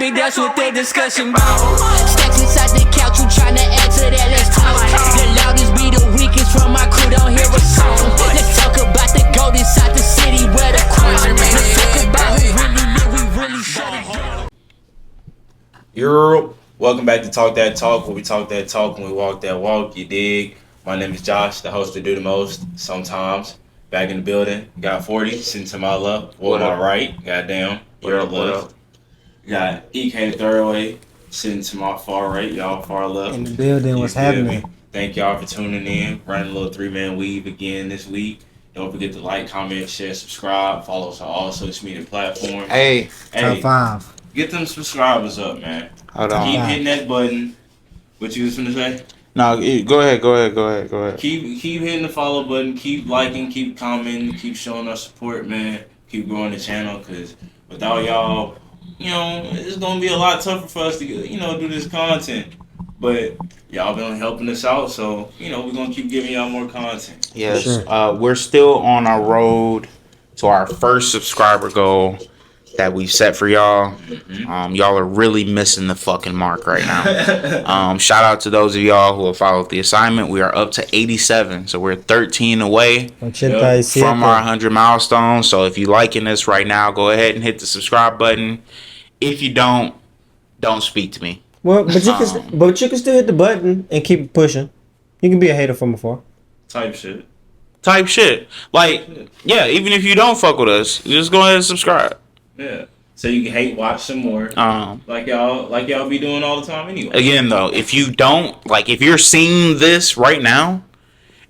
baby, that's what the discussion about. Stacks inside the couch, you tryna answer that, let's talk. The loudest be the weakest from my crew, don't hear a song. Let's talk about the gold inside the city where the crown. Let's talk about who really live, we really shut it down. Welcome back to Talk That Talk, where we talk that talk and we walk that walk, you dig? My name is Josh, the host of Do The Most, sometimes. Back in the building, got 40, sitting to my left, or my right, goddamn, your left. Got EK the third way, sitting to my far right, y'all far left. In the building, what's happening? Thank y'all for tuning in, running a little 3-man weave again this week. Don't forget to like, comment, share, subscribe, follow us on all social media platforms. Hey, top 5. Get them subscribers up, man. Hold on. Keep hitting that button. What you was finna say? No, go ahead. Keep hitting the follow button. Keep liking. Keep commenting. Keep showing us support, man. Keep growing the channel, cause without y'all, it's gonna be a lot tougher for us to do this content. But y'all been helping us out, so we're gonna keep giving y'all more content. Yes, sure. We're still on our road to our first subscriber goal that we've set for y'all. Mm-hmm. Y'all are really missing the fucking mark right now. Shout out to those of y'all who have followed the assignment. We are up to 87, so we're 13 away from our 100 milestone. So if you're liking this right now, go ahead and hit the subscribe button. If you don't speak to me. Well, but you can still hit the button and keep pushing. You can be a hater from afar. Type shit. Like, yeah, even if you don't fuck with us, just go ahead and subscribe. Yeah. So you can hate watch some more. Like y'all be doing all the time anyway. Again though, if you don't if you're seeing this right now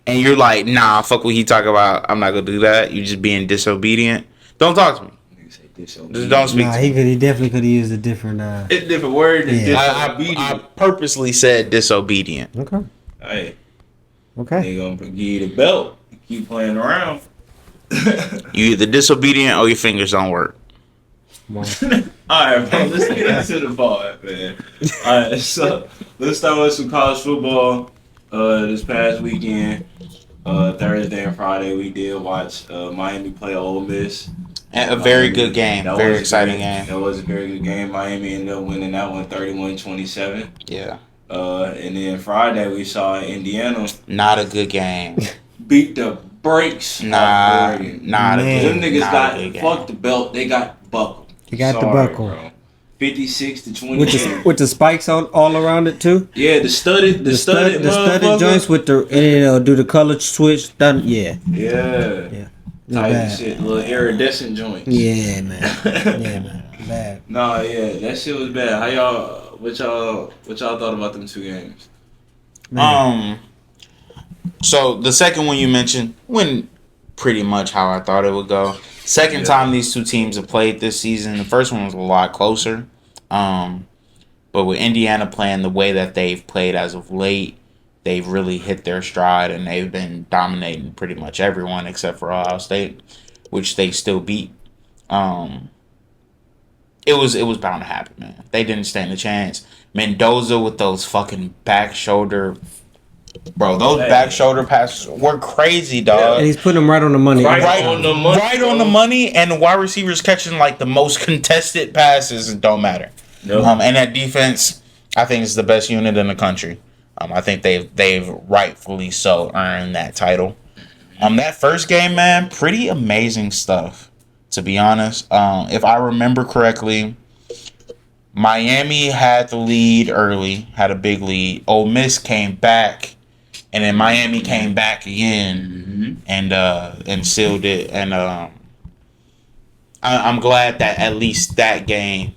and you're like, nah, fuck what he talk about, I'm not gonna do that, you just being disobedient, don't talk to me. Just don't speak to me. He definitely could have used a different it's a different word than disobedient. I purposely said disobedient. Okay. Hey. Okay. They gonna give you the belt. Keep playing around. You either disobedient or your fingers don't work. Alright, bro, let's get into the pod, man. Alright, so let's start with some college football. This past weekend, Thursday and Friday, we did watch Miami play Ole Miss. And a very good game. Very exciting game. That was a very good game. Miami ended up winning that one 31-27. Yeah. And then Friday, we saw Indiana. Not a good game. Beat the brakes off Oregon. Not a good game. Them niggas got fuck the belt. They got buckled. You got the buckle. Bro. 56-20. With the spikes all around it too. Yeah, the studded joints with do the color switch. Yeah. Type Bad. shit, little iridescent joints. Yeah, man. Bad. Nah, yeah, that shit was bad. What y'all thought about them 2 games? So the second one you mentioned went pretty much how I thought it would go. Second time these two teams have played this season. The first one was a lot closer. But with Indiana playing the way that they've played as of late, they've really hit their stride and they've been dominating pretty much everyone except for Ohio State, which they still beat. It was bound to happen, man. They didn't stand a chance. Mendoza with those fucking back shoulder. Bro, those back shoulder passes were crazy, dog. And he's putting them right on the money. Right on the money, and wide receivers catching the most contested passes. It don't matter. Nope. And that defense, I think, is the best unit in the country. I think they've rightfully so earned that title. That first game, man, pretty amazing stuff. To be honest, if I remember correctly, Miami had the lead early, had a big lead. Ole Miss came back. And then Miami came back again and sealed it. And I'm glad that at least that game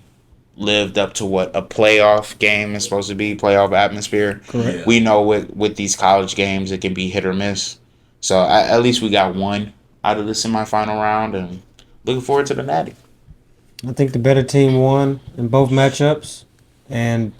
lived up to what a playoff game is supposed to be, playoff atmosphere. Correct. Yeah. We know with these college games, it can be hit or miss. So at least we got one out of the semifinal round, and looking forward to the Natty. I think the better team won in both matchups. And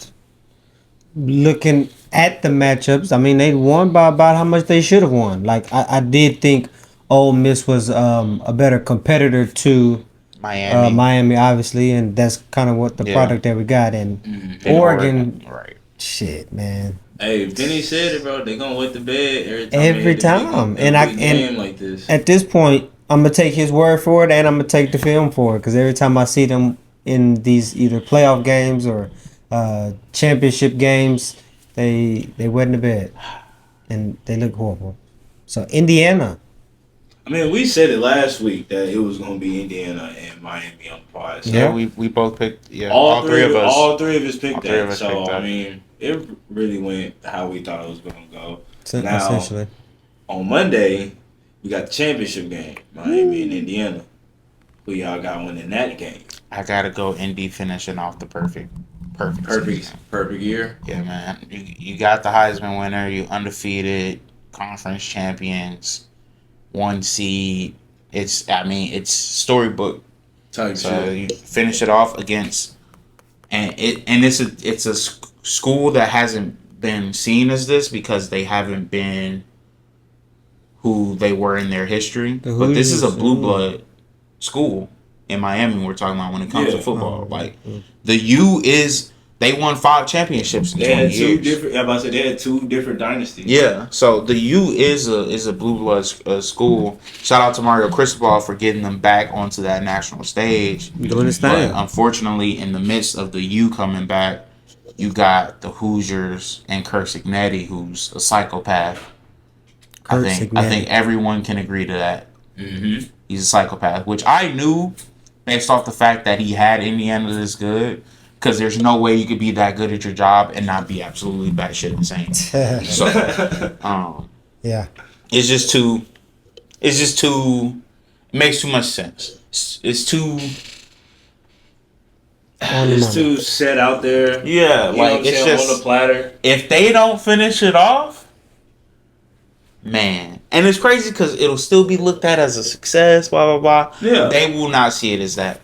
looking at the matchups, I mean, they won by about how much they should have won. I did think Ole Miss was a better competitor to Miami, obviously, and that's kind of what the product that we got. And Oregon, right? Shit, man. Hey, Vinny said it, bro. They gonna wet the bed every time. And like this. At this point, I'm gonna take his word for it, and I'm gonna take the film for it, because every time I see them in these either playoff games or championship games, they wet in the bed and they look horrible. So Indiana, I mean, we said it last week that it was going to be Indiana and Miami on the pod. So Yeah, we both picked. Yeah, all three of us. All three of us picked All three of that. us So picked I that. mean, it really went how we thought it was going to go. essentially. On Monday, we got the championship game, Miami and Indiana. Who y'all got winning that game? I gotta go Indy finishing off the perfect season. Perfect year. Yeah, man. You got the Heisman winner. You undefeated, conference champions, 1 seed. It's storybook. Type So shit. you finish it off against, and it's a school that hasn't been seen as this because they haven't been who they were in their history. But this is a blue blood school in Miami. We're talking about when it comes to football. The U is they won 5 championships in 20 years. I'm about to say they had 2 different dynasties. Yeah, so the U is a blue blood school. Shout out to Mario Cristobal for getting them back onto that national stage. Doing his But thing. unfortunately, in the midst of the U coming back, you got the Hoosiers and Kirk Cignetti, who's a psychopath. I think everyone can agree to that. Mm-hmm. He's a psychopath, which I knew based off the fact that he had Indiana this good. Because there's no way you could be that good at your job and not be absolutely batshit insane. So, Yeah. it's just too. It makes too much sense. It's too. It's too set out there. Yeah, You know what I'm it's saying, just on the platter. if they don't finish it off, man, and it's crazy because it'll still be looked at as a success. Blah blah blah. Yeah. They will not see it as that.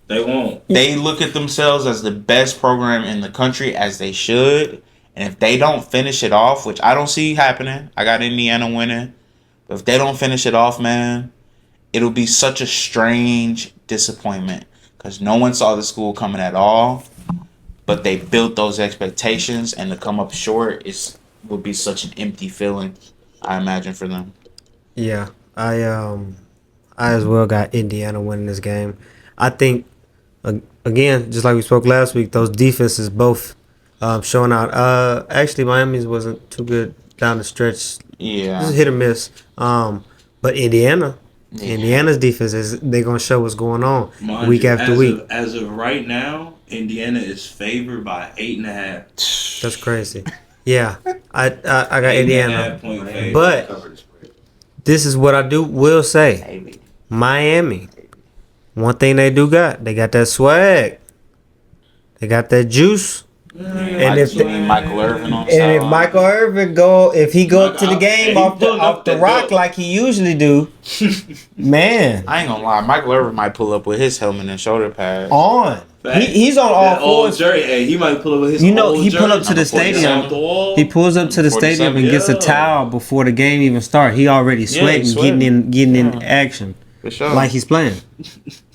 They won't. They look at themselves as the best program in the country, as they should. And if they don't finish it off, which I don't see happening, I got Indiana winning. But if they don't finish it off, man, it'll be such a strange disappointment. Because no one saw the school coming at all. But they built those expectations, and to come up short would be such an empty feeling, I imagine, for them. Yeah, I as well got Indiana winning this game. I think again, just like we spoke last week, those defenses both showing out. Actually, Miami's wasn't too good down the stretch. Yeah. Just hit or miss. But Indiana's defense they're gonna show what's going on week after week. As of right now, Indiana is favored by 8.5. That's crazy. Yeah, I got Indiana. But this is what I will say. Miami. One thing they got that swag. They got that juice. And if Michael Irvin on the and if Michael Irvin if he go up to the game off the rock like he usually do, man. I ain't gonna lie, Michael Irvin might pull up with his helmet and shoulder pads. He's on all fours. Hey, he might pull up with his he pull up to the stadium. He pulls up to the stadium and gets a towel before the game even starts. He already sweating, getting in action. For sure. Like he's playing.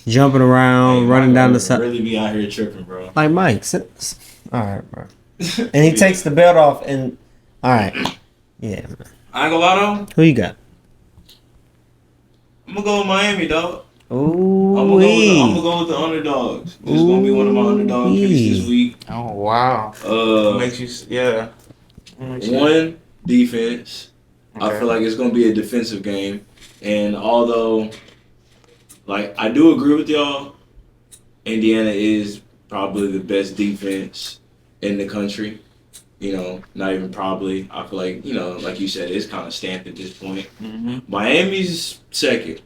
Jumping around, running down the side. Really be out here tripping, bro. Like Mike. All right, bro. And he takes the belt off and all right. Yeah, man. I ain't gonna lie though. Who you got? I'm gonna go with Miami, dog. Ooh. I'm gonna go with the underdogs. This is gonna be one of my underdog picks this week. Oh wow. Makes you One, defense. Okay. I feel like it's gonna be a defensive game. And although I do agree with y'all, Indiana is probably the best defense in the country. You know, not even probably. I feel like, like you said, it's kind of stamped at this point. Mm-hmm. Miami's second.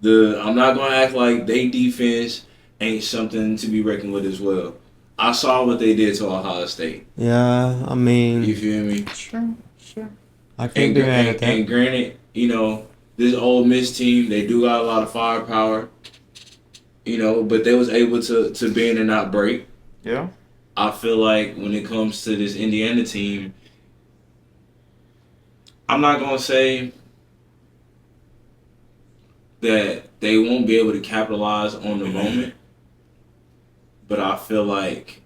I'm not going to act like they defense ain't something to be reckoned with as well. I saw what they did to Ohio State. Yeah, I mean. You feel me? Sure. I can't be mad at that. And granted, this Ole Miss team, they do got a lot of firepower. But they was able to bend and not break. Yeah. I feel like when it comes to this Indiana team, I'm not going to say that they won't be able to capitalize on the moment, but I feel like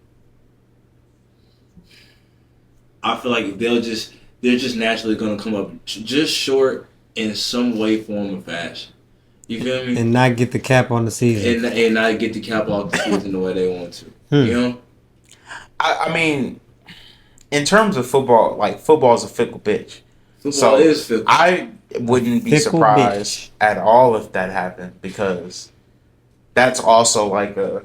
they're just naturally going to come up just short in some way, form, or fashion. You feel me? And not get the cap on the season. And not get the cap off the season the way they want to. You know? I mean, in terms of football, like football is a fickle bitch. Football is fickle. I wouldn't be Fickle surprised at all if that happened because that's also like a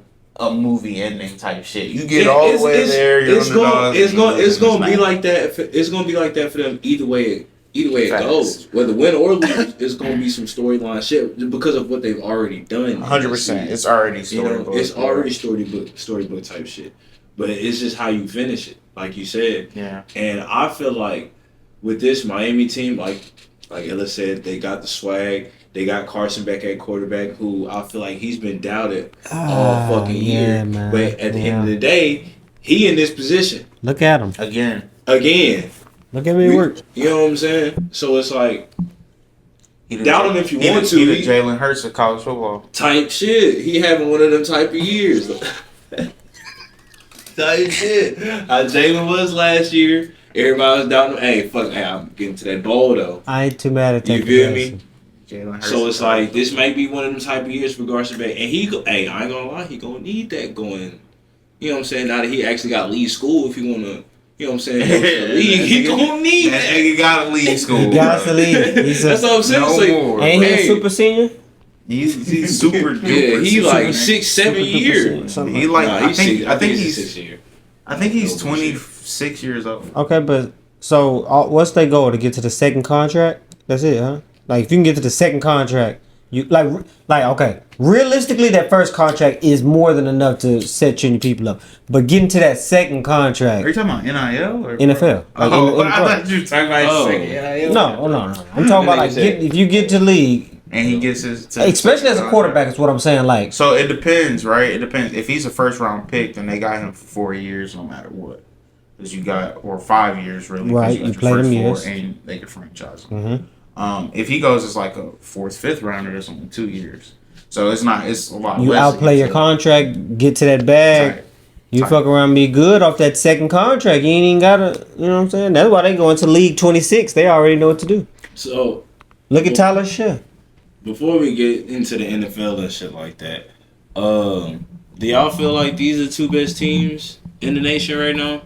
movie ending type shit. You get all the way there. It's gonna be like that. It's gonna be like that for them either way. Either way it goes, whether win or lose, it's gonna be some storyline shit because of what they've already done. 100%. It's already storybook. It's already storybook type shit. But it's just how you finish it, like you said. Yeah. And I feel like with this Miami team, like Ella said, they got the swag. They got Carson back at quarterback, who I feel like he's been doubted all fucking year. Man. But at the end of the day, he in this position. Look at him. Again. Look at me work. You know what I'm saying? So it's like, doubt him if you want to. He the Jalen Hurts of college football. Type shit. He having one of them type of years. Type shit. How Jalen was last year. Everybody was doubting him. Hey, fuck. Hey, I'm getting to that bowl though. I ain't too mad at that. You feel me? Jalen Hurts. So it's like this might be one of them type of years for Garcia Bay, and hey, I ain't gonna lie, he gonna need that going. You know what I'm saying? Now that he actually got to leave school, if he wanna, you know what I'm saying, go to the league, he gonna need that. He gotta leave school. He got to leave. That's what I'm saying. No So, more. Ain't he a super senior? He's super duper. Yeah, he super like senior. 6-7 years. He like Nah, I think he's he's 6 years. I think he's 26 years old. Okay, but so what's their goal to get to the second contract? That's it, huh? Like if you can get to the second contract, you like okay. Realistically, that first contract is more than enough to set you and your people up. But getting to that second contract, Are you talking about NIL or NFL? Like I thought you were talking about second NIL. No. I'm talking about like if you get to league. And he gets his... Especially as a quarterback is what I'm saying. Like, so it depends, right? It depends. If he's a first round pick, then they got him for 4 years no matter what. Because you got... Or 5 years, really. Right, you play them years. And they can franchise him. Mm-hmm. If he goes as like a fourth, fifth rounder, that's only 2 years. So it's not... It's a lot you less. You outplay your contract, get to that bag. Right. You fuck around, be good off that second contract. You ain't even gotta... You know what I'm saying? That's why they go into League 26. They already know what to do. So... Look at Tyler Schiff. Before we get into the NFL and shit like that, do y'all feel like these are the two best teams in the nation right now?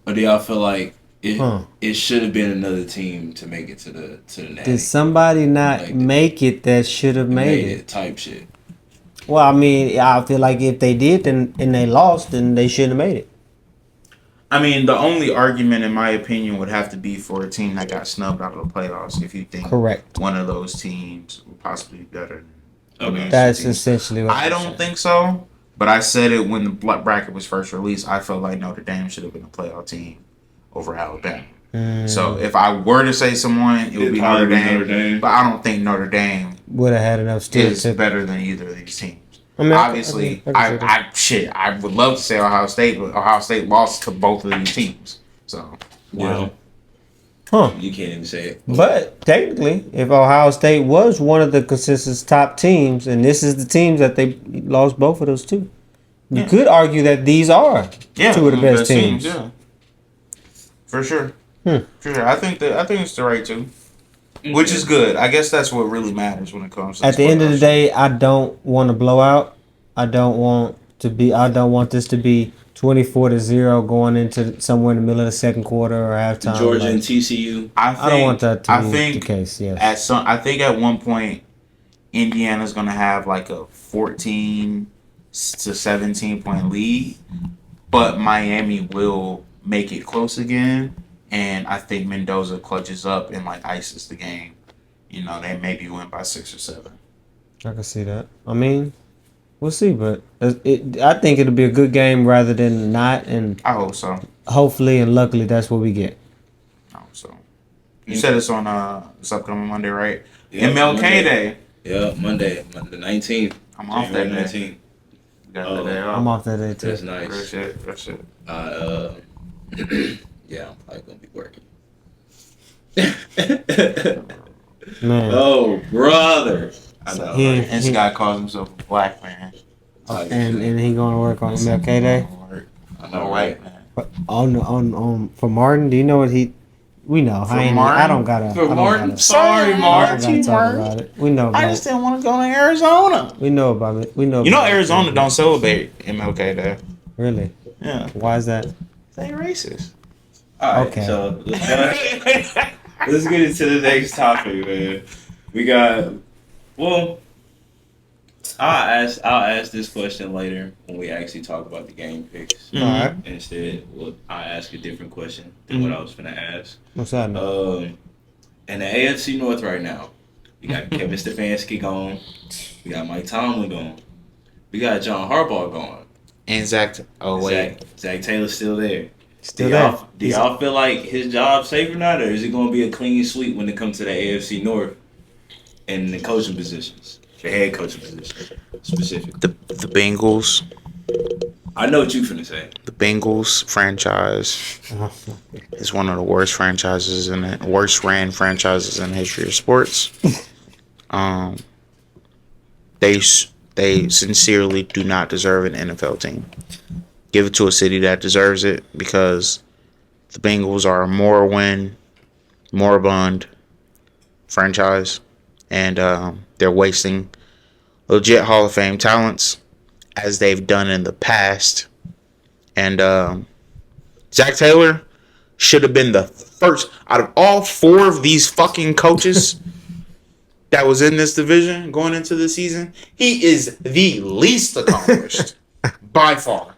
Or do y'all feel like it should have been another team to make it to the Natty? Did somebody not Like make it that should have made it? Type shit. Well, I mean, I feel like if they did and they lost, then they shouldn't have made it. I mean, the only argument, in my opinion, would have to be for a team that got snubbed out of the playoffs. If you think Correct. one of those teams would possibly be better than Okay. That's teams. essentially what I don't think so, but I said it when the bracket was first released. I felt like Notre Dame should have been a playoff team over Alabama. So if I were to say someone, it would be Notre Dame. But I don't think Notre Dame would have had enough still is better than either of these teams. I mean, Obviously, I would love to say Ohio State, but Ohio State lost to both of these teams. So, Wow. Huh. You can't even say it. But technically, if Ohio State was one of the consensus top teams, and this is the teams that they lost both of those to, you could argue that these are two of the best teams. Yeah, for sure. For sure. I think it's the right two, which is good. I guess that's what really matters when it comes to. At the end of the day, I don't want to blow out. I don't want this to be 24-0 going into somewhere in the middle of the second quarter or halftime. Georgia and TCU. I don't want that to be the case. Yes. I think at one point, Indiana's going to have like a 14 to 17 point lead, but Miami will make it close again, and I think Mendoza clutches up and like ices the game. You know, they maybe win by 6 or 7. I can see that. I mean, we'll see, but I think it'll be a good game rather than not, and I hope so. Hopefully and luckily that's what we get. I hope so. You said it's on this upcoming Monday, right? Yeah, MLK Monday. Day. Yeah, Monday the 19th. I'm off that day. 19th. Got the day off. I'm off that day too. That's nice. Real shit. Yeah, I'm probably gonna be working. Man. Oh, brother. I know. He- This guy calls himself a black man. And he going to work on MLK Day. I know, A right? white man. But on for Martin, do you know what he We know. For I Martin? don't gotta. For I don't Martin? gotta- Sorry, I Martin. don't gotta talk about it. We know. I About just it. didn't want to go to Arizona. We know about it. We know. You know about it. Arizona don't celebrate MLK Day. Really? Yeah. Why is that? They racist. Alright, Okay. so let's get into the next topic, man. We got I'll ask this question later when we actually talk about the game picks. Mhm. All right. Instead, I'll ask a different question than what I was gonna ask. What's that? In the AFC North right now, we got Kevin Stefanski gone. We got Mike Tomlin gone. We got John Harbaugh gone. And Zach. Oh wait. Zach Taylor's still there. Still there. Do y'all feel like his job's safe or not, or is it going to be a clean sweep when it comes to the AFC North and the coaching positions, the head coaching positions specifically? The Bengals. I know what you finna say. The Bengals franchise is one of the worst ran franchises in the history of sports. They sincerely do not deserve an NFL team. Give it to a city that deserves it, because the Bengals are a moribund franchise, and they're wasting legit Hall of Fame talents as they've done in the past. And Zach Taylor should have been the first out of all 4 of these fucking coaches that was in this division going into the season. He is the least accomplished by far.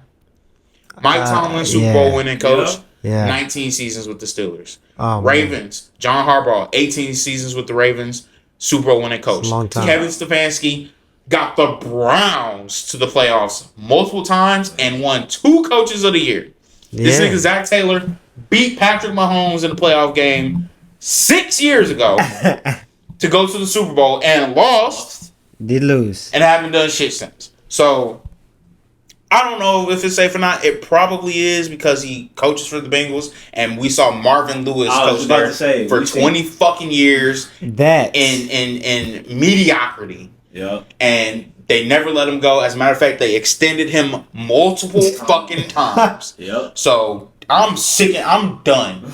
Mike Tomlin, Super Bowl winning coach, 19 seasons with the Steelers. Ravens, John Harbaugh, 18 seasons with the Ravens, Super Bowl winning coach. Long time. Kevin Stefanski got the Browns to the playoffs multiple times and won 2 coaches of the year. This nigga Zach Taylor beat Patrick Mahomes in the playoff game 6 years ago to go to the Super Bowl and lost. Did lose. And haven't done shit since. So I don't know if it's safe or not. It probably is, because he coaches for the Bengals, and we saw Marvin Lewis coach there for 20 fucking years That in mediocrity. Yeah. And they never let him go. As a matter of fact, they extended him multiple fucking times. Yep. So I'm sick. I'm done.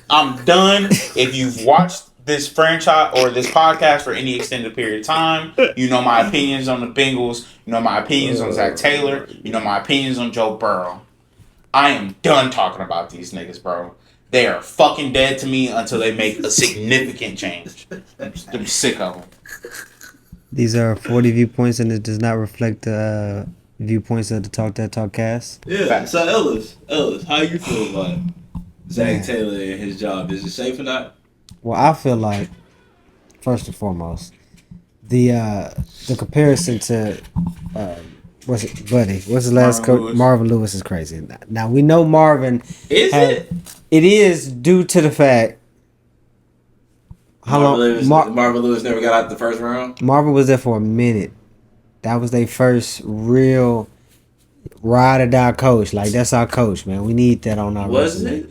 I'm done. If you've watched this franchise or this podcast for any extended period of time, you know my opinions on the Bengals. You know my opinions on Zach Taylor. You know my opinions on Joe Burrow. I am done talking about these niggas, bro. They are fucking dead to me until they make a significant change. I'm sick of them. these are 40 viewpoints, and it does not reflect the viewpoints of the Talk That Talk cast. Yeah. Facts. So Ellis, how you feel about Zach Taylor and his job? Is it safe or not? Well, I feel like, first and foremost, the comparison to what's his last Marvin coach? Lewis. Marvin Lewis is crazy. Now we know Marvin. Is it? It is due to the fact. How long? Marvin Lewis never got out the first round. Marvin was there for a minute. That was their first real ride or die coach. Like, that's our coach, man. We need that on our Was resume. it?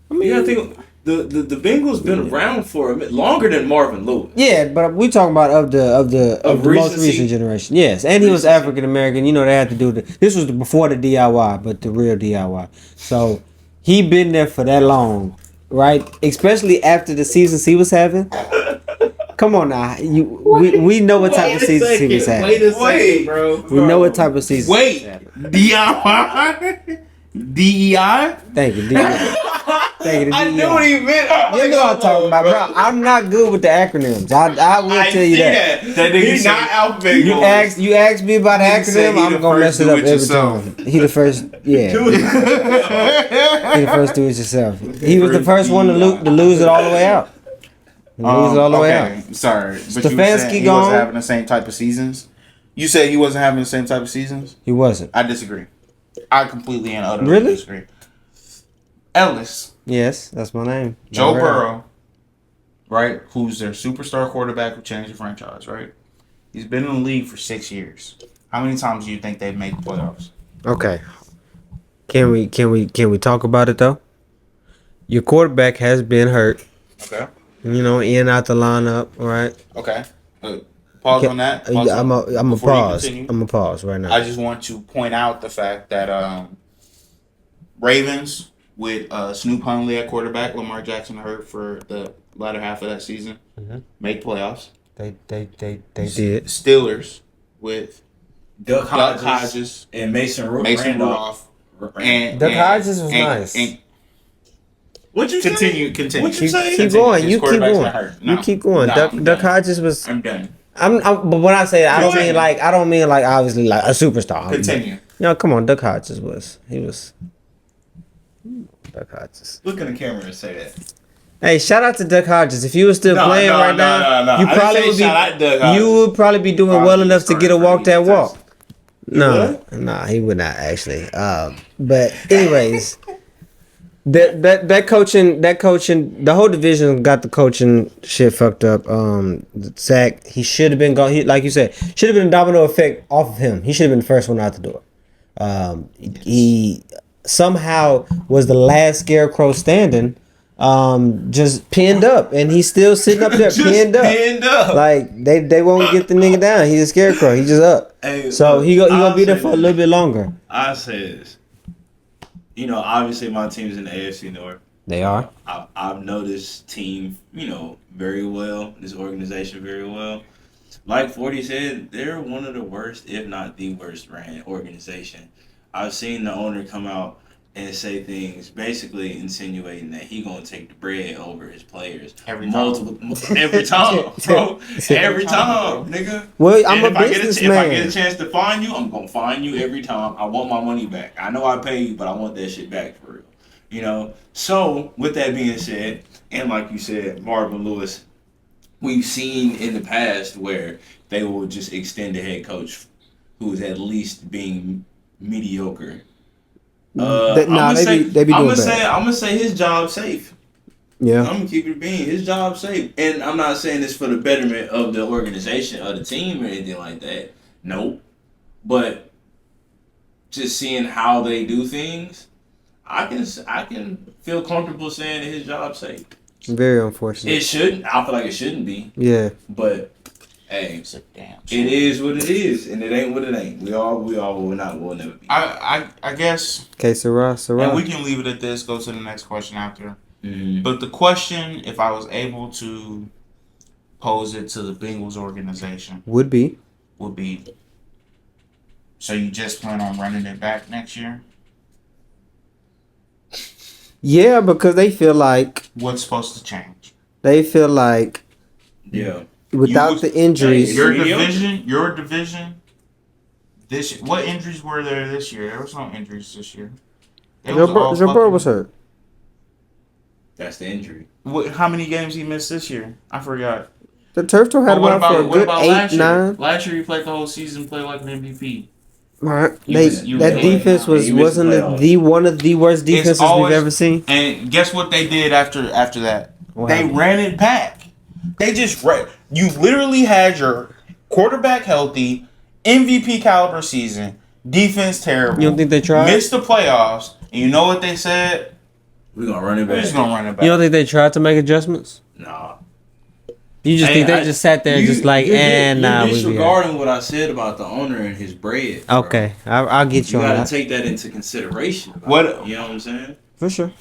I mean, you gotta think the Bengals been around for a minute, longer than Marvin Lewis. Yeah, but we talking about of the most recency? recent generation. Yes, and he was Recency. African American. You know, they had to do this was before the DIY, but the real DIY. So he been there for that long, right? Especially after the seasons he was having. Come on now, we know what type of seasons he was having. Wait a second, bro. We know what type of seasons. Wait, he was having. DIY? DEI? Thank you, DIY. Thank you. I knew what he meant. You know what I'm talking about, bro. I'm not good with the acronyms. I will tell you that. That nigga He's not alphabet. You asked me about the Nigga said acronym, he I'm the gonna first mess it do up it every yourself. time. He the first, yeah. He the first do it yourself. He was the first one to lose it all the way out. Lose it all the way out. Sorry, but you were Stefanski saying he gone. wasn't having the same type of seasons. You said he wasn't having the same type of seasons. He wasn't. I disagree. I completely and utterly Really? disagree. Ellis, Yes, that's my name. Joe Right. Burrow, right? Who's their superstar quarterback who changed the franchise, right? He's been in the league for 6 years. How many times do you think they've made the playoffs? Okay. Can we talk about it though? Your quarterback has been hurt. Okay. You know, in and out the lineup, right? Okay. Pause on that. Pause I'm on- a before you pause. continue. I'm a pause right now. I just want to point out the fact that Ravens, with Snoop Huntley at quarterback, Lamar Jackson hurt for the latter half of that season, make playoffs. They did. Steelers with Duck Hodges Hodges and Mason Rudolph. And Duck Hodges was nice. What you continue. What you say? Keep going. You keep going. No. You keep going. No, Duck Hodges was. I'm done. But when I say that, I don't mean like obviously like a superstar. Continue. Come on. Duck Hodges was. He was. Duck Hodges. Look in the camera and say that. Hey, shout out to Duck Hodges. If you were still playing right now, you probably would be. You would probably be doing well enough to get a walk that walk. No, he would not actually. But anyways, that coaching, the whole division got the coaching shit fucked up. Zach, he should have been gone. He, like you said, should have been a domino effect off of him. He should have been the first one out the door. He somehow was the last scarecrow standing. Just pinned up, and he's still sitting up there pinned up. Like they won't get the nigga down. He's a scarecrow. He's just up. Hey, so he gonna be there for a little bit longer. I say this. Obviously my team's in the AFC North. They are. I've noticed team, very well. This organization very well. Like 40 said, they're one of the worst, if not the worst, ran organization. I've seen the owner come out and say things basically insinuating that he gonna take the bread over his players. Every time, bro. Every time, nigga. Well, I'm a businessman. If I get a chance to find you, I'm gonna find you every time. I want my money back. I know I pay you, but I want that shit back for real. So with that being said, and like you said, Marvin Lewis, we've seen in the past where they will just extend the head coach who is at least being mediocre. They be doing bad. I'm gonna say his job's safe. Yeah, I'm gonna keep it being his job's safe, and I'm not saying this for the betterment of the organization or the team or anything like that. Nope. But just seeing how they do things, I can feel comfortable saying that his job's safe. Very unfortunate. It shouldn't. I feel like it shouldn't be. Yeah. But hey, it is what it is, and it ain't what it ain't. We all will never be. I guess. Okay, Sarah. And we can leave it at this. Go to the next question after. Mm-hmm. But the question, if I was able to pose it to the Bengals organization, would be. So you just plan on running it back next year? Yeah, because they feel like what's supposed to change. They feel like without the injuries, your division. This what injuries were there this year? There was no injuries this year. Joe Burrow was hurt. That's the injury. How many games he missed this year? I forgot. The turf toe had him out for a good 8-9. Last year he played the whole season, played like an MVP. All right. That defense wasn't one of the worst defenses we've ever seen. And guess what they did after that? They ran it back. They just ran. You literally had your quarterback healthy, MVP caliber season, defense terrible. You don't think they tried? Missed the playoffs, and you know what they said? We're gonna run it back. We're just gonna run it back. You don't think they tried to make adjustments? Nah. You just think they just sat there and just like, you're disregarding what I said about the owner and his bread. Bro. Okay, I'll get you on that. You gotta take that into consideration. You know what I'm saying? For sure.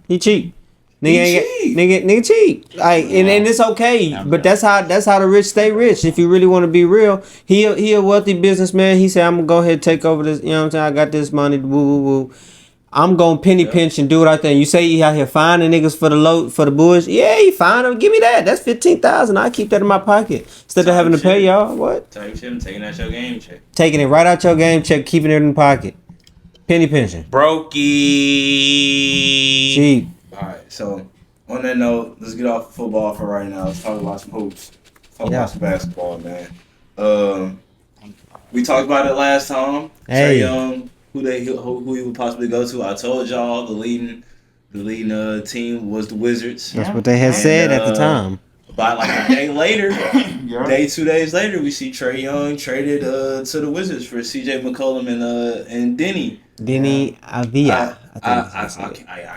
He cheap. Nigga cheap. Like, and it's okay, but that's how the rich stay rich. If you really want to be real, he a wealthy businessman. He said, I'm gonna go ahead and take over this. You know what I'm saying? I got this money. Woo woo woo. I'm gonna penny pinch and do it out there. You say he out here finding niggas for the bush? Yeah, he find them. Give me that. That's $15,000. I keep that in my pocket instead of having to pay y'all. What? Taking out your game check. Taking it right out your game check, keeping it in the pocket. Penny pinching. Brokey. Cheap. All right. So on that note, let's get off football for right now. Let's talk about some hoops. Talk about some basketball, man. We talked about it last time. Hey. Trae Young. Who he would possibly go to? I told y'all the leading team was the Wizards. That's what they had said at the time. About like a day later, 2 days later, we see Trae Young traded to the Wizards for C.J. McCollum and Denny. Denny Avia. I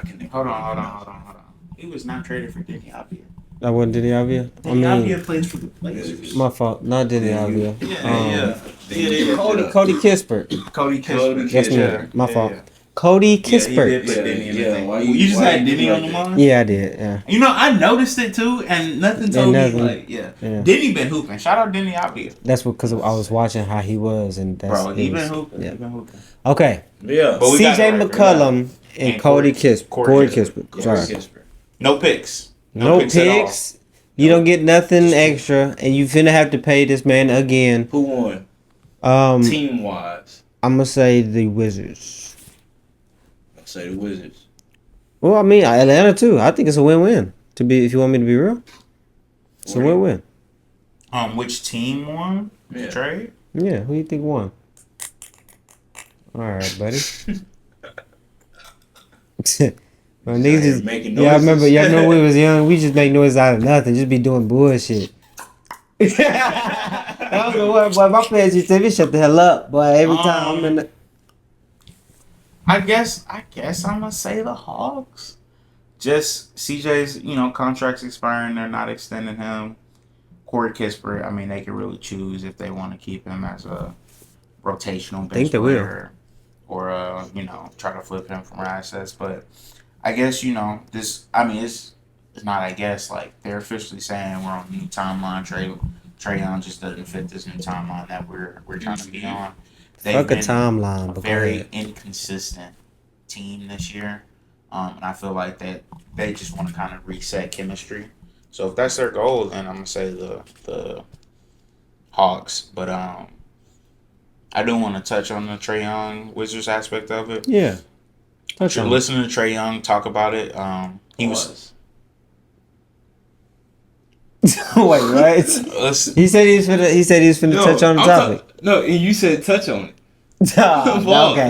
can. Hold on. He was not traded for Denny Avia. That wasn't Denny Avia? Avia plays for the Blazers. My fault. Not Denny Avia. Yeah. Cody Kispert. Cody Kispert. That's me. My fault. Cody Yeah, he Kispert. did put Denny in the thing. why You just why had you Denny do on the like mind? Yeah, I did. Yeah. You know, I noticed it too, and nothing told nothing. me like, yeah. Yeah. Denny been hooping. Shout out Denny Abdia. That's because I was watching how he was, and that's Bro, he it been was- hooping. Yeah. He been hooping. Okay. Yeah. But we got CJ it right. McCollum and And Cody Corey Kispert. Corey Kispert. Corey Sorry. Kispert. No picks. No picks at all. picks. You don't get nothing extra, and you finna have to pay this man again. Who won? Um, Team wise. I'm gonna say the Wizards. I'd say the Wizards. Well, I mean Atlanta too. I think it's a win-win. To be, if you want me to be real, it's a win-win. Which team won the Yeah. trade? Yeah, who you think won? All right, buddy. My niggas just, making yeah, I remember. noises. Y'all remember when we was young, we just make noise out of nothing, just be doing bullshit. I don't know what, boy. My players used to say, "Shut the hell up, boy." Every time I'm in the, I guess I'm gonna say the Hawks. Just CJ's, contract's expiring. They're not extending him. Corey Kispert, I mean, they can really choose if they want to keep him as a rotational bench Think they will. player or try to flip him from assets. But I guess this. I mean, it's not. I guess like they're officially saying we're on a new timeline. Trae Young just doesn't fit this new timeline that we're trying to be on. They've fuck a been timeline. a But very inconsistent team this year, and I feel like that they just want to kind of reset chemistry. So if that's their goal, then I'm gonna say the Hawks. But I do want to touch on the Trae Young Wizards aspect of it. yeah, touch on it. Listening to Trae Young talk about it, he was. Wait, what? He said he was finna touch on the topic. No, and you said touch on it. Okay,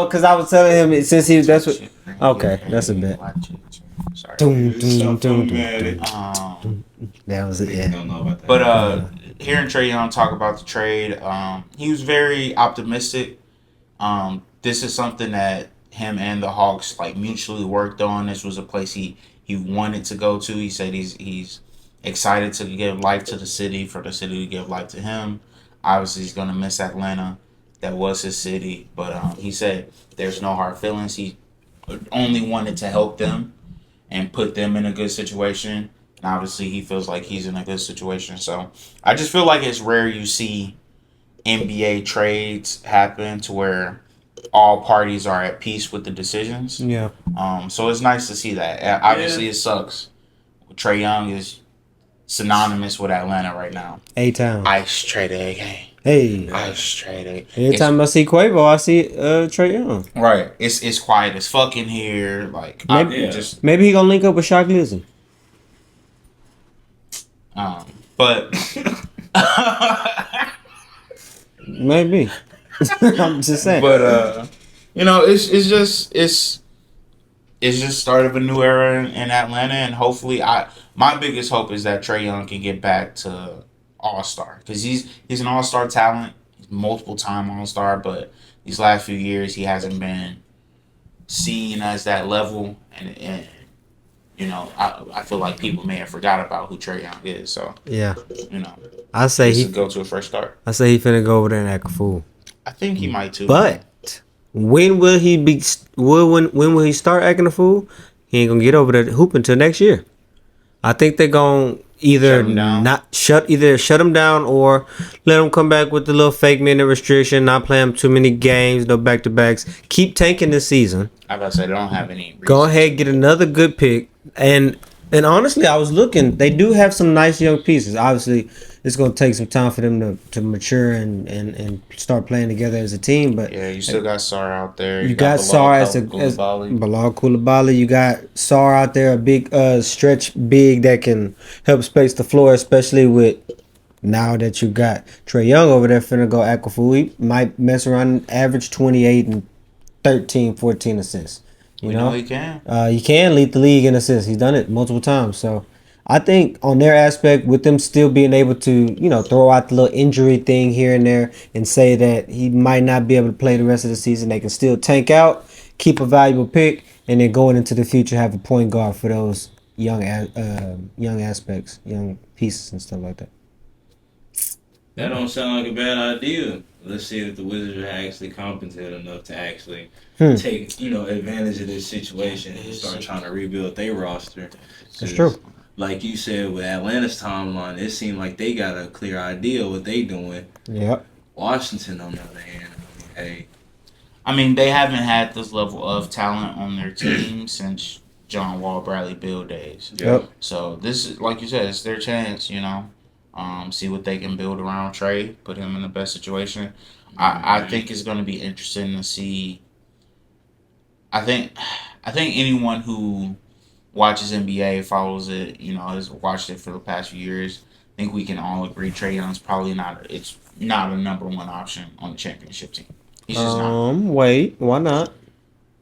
because I was telling him since he that's what. Okay, that's a bit. Sorry. Doom, doom, doom, Man, That was it. I Yeah. don't know about that. But hearing Trae Young talk about the trade, he was very optimistic. This is something that him and the Hawks like mutually worked on. This was a place he wanted to go to. He said he's excited to give life to the city, for the city to give life to him. Obviously, he's gonna miss Atlanta. That was his city, but he said there's no hard feelings. He only wanted to help them and put them in a good situation. And obviously, he feels like he's in a good situation. So I just feel like it's rare you see NBA trades happen to where all parties are at peace with the decisions. Yeah. So it's nice to see that. Obviously, it sucks. Trae Young is synonymous with Atlanta right now. A-Town. Ice trade again. Hey. Ice trade. Every time I see Quavo, I see Trae Young. Right. It's quiet as fuck in here. Like Maybe he gonna link up with Shock Lizzy. But Maybe. I'm just saying. But it's just start of a new era in Atlanta, and hopefully, my biggest hope is that Trae Young can get back to All-Star, because he's an All-Star talent, he's multiple time All-Star, but these last few years he hasn't been seen as that level, and I feel like people may have forgot about who Trae Young is. So yeah, I say he he should go to a fresh start. I say he finna go over there and act a fool. I think he might too. But when will he be? When will he start acting a fool? He ain't gonna get over that hoop until next year. I think they're gonna either shut him down or let him come back with the little fake minute restriction, not play him too many games, no back to backs. Keep tanking this season. I about to say they don't have any reason. Go ahead, get another good pick. And honestly, I was looking. They do have some nice young pieces. Obviously, it's going to take some time for them to mature and start playing together as a team. But yeah, you still got Sar out there. You got Sar as Koulibaly. Bilal Koulibaly. You got Sar out there, a big stretch big that can help space the floor, especially with now that you got Trae Young over there finna go act a fool. He might mess around and average 28 and 13, 14 assists. You know he can. He can lead the league in assists. He's done it multiple times. So I think on their aspect, with them still being able to, throw out the little injury thing here and there and say that he might not be able to play the rest of the season, they can still tank out, keep a valuable pick, and then going into the future have a point guard for those young aspects, young pieces and stuff like that. That don't sound like a bad idea. let's see if the Wizards are actually competent enough to actually Hmm. take advantage of this situation and start trying to rebuild their roster. That's true. Like you said, with Atlanta's timeline, it seemed like they got a clear idea of what they doing. Yep. Washington, on the other hand, hey, I mean, they haven't had this level of talent on their team since John Wall, Bradley Beal days. Yep. So this is, like you said, it's their chance. See what they can build around Trey, put him in the best situation. I think it's going to be interesting to see. I think anyone who watches NBA, follows it, has watched it for the past few years. I think we can all agree Trey Young's probably not. It's not a number one option on the championship team. He's just not. Wait, why not?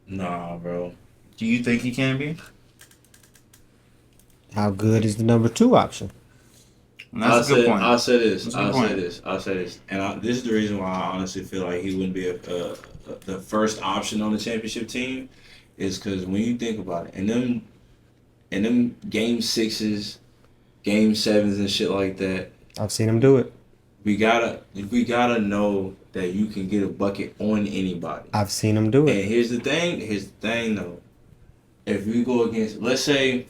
nah, bro. Do you think he can be? How good is the number 2 option? And that's a good point. I'll say this. That's a good I'll say this. And this is the reason why I honestly feel like he wouldn't be the first option on the championship team, is because when you think about it, and them game 6s, game 7s, and shit like that, I've seen him do it. we gotta know that you can get a bucket on anybody. I've seen him do And it. here's the thing though. If we go against, let's say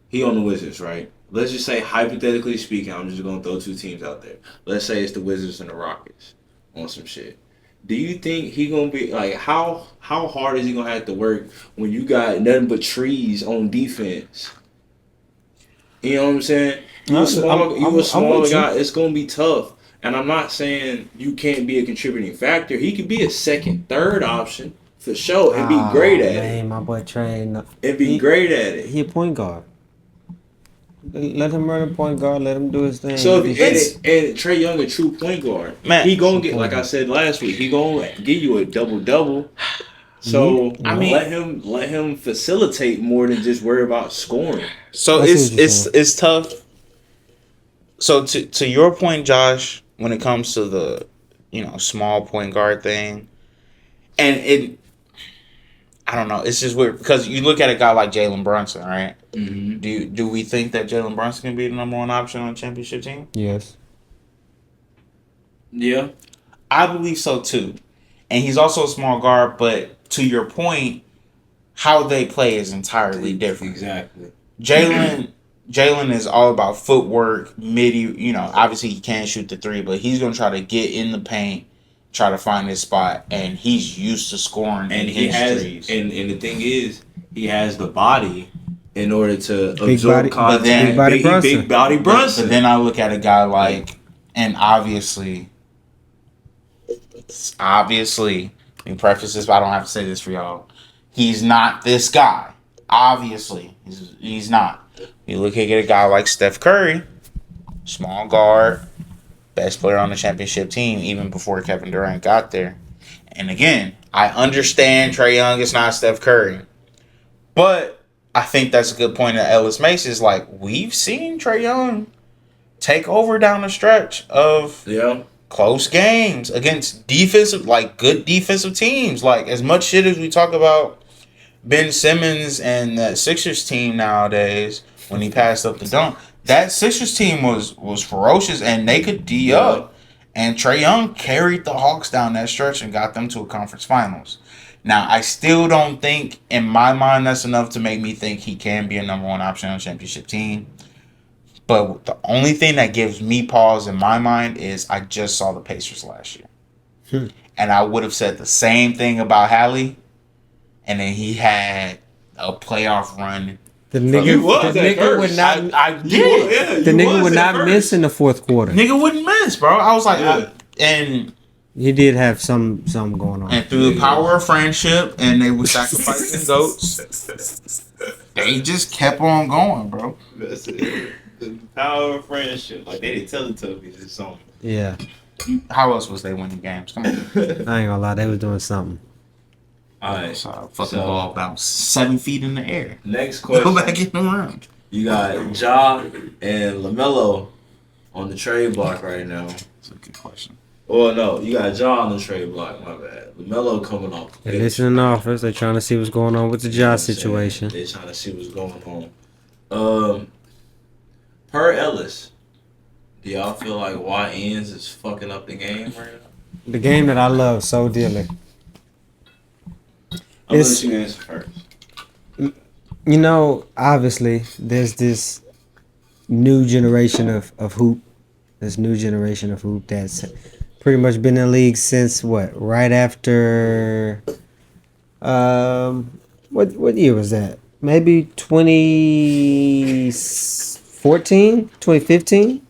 he on the Wizards, right? Let's just say, hypothetically speaking, I'm just gonna throw 2 teams out there. Let's say it's the Wizards and the Rockets on some shit. Do you think he gonna be like, how hard is he gonna have to work when you got nothing but trees on defense? You know what I'm saying? You a small guy. It's gonna be tough. And I'm not saying you can't be a contributing factor. He could be a second, third option for sure and be great at it. My boy Trey. And be great at it. He a point guard. Let him run a point guard. Let him do his thing. So and Trey Young, a true point guard, Man, he gonna get, like I said last week, he gonna give you a double. So I mean, let him facilitate more than just worry about scoring. So it's tough. So to your point, Josh, when it comes to the small point guard thing, and I don't know, it's just weird because you look at a guy like Jalen Brunson, right? Mm-hmm. Do we think that Jalen Brunson can be the number 1 option on the championship team? Yes. Yeah, I believe so too. And he's also a small guard, but to your point, how they play is entirely different. Exactly. Jalen is all about footwork, midi. Obviously he can't shoot the 3, but he's gonna try to get in the paint, try to find his spot, and he's used to scoring. And he has, threes. and the thing is, he has the body in order to Big absorb body- contact. big body Brunson. Big body Brunson. But then I look at a guy like, and obviously, let me preface this, but I don't have to say this for y'all. He's not this guy. Obviously, he's not. You look at a guy like Steph Curry, small guard, best player on the championship team, even before Kevin Durant got there. And again, I understand Trae Young is not Steph Curry, but I think that's a good point that Ellis makes. Is like, we've seen Trae Young take over down the stretch of close games against good defensive teams. Like, as much shit as we talk about Ben Simmons and that Sixers team nowadays, when he passed up the dunk, that Sixers team was ferocious and they could D up. And Trae Young carried the Hawks down that stretch and got them to a conference finals. Now, I still don't think, in my mind, that's enough to make me think he can be a number 1 option on a championship team. But the only thing that gives me pause in my mind is I just saw the Pacers last year. And I would have said the same thing about Hallie. And then he had a playoff run. The nigga would not. I did. The nigga would not miss in the 4th quarter. Nigga wouldn't miss, bro. I was like, and he did have some going on. And through the power of friendship, and they were sacrificing goats, they just kept on going, bro. That's it. The power of friendship. Like, they didn't tell it to me. It's something. Yeah. How else was they winning games? Come on. I ain't gonna lie, they was doing something. Alright. Fucking ball bounced 7 feet in the air. Next question. Go back in the room. You got Ja and LaMelo on the trade block right now. That's a good question. Well, no, you got Ja on the trade block. My bad. LaMelo coming off. They're listening to office. They're trying to see what's going on with the Ja situation. They're trying to see what's going on. Per Ellis, Do y'all feel like YNs is fucking up the game right now? The game that I love so dearly. I'm gonna It's- let you answer first. You know, obviously, there's this new generation of hoop. This new generation of hoop that's pretty much been in the league since what? Right after. What year was that? Maybe 2014, 2015,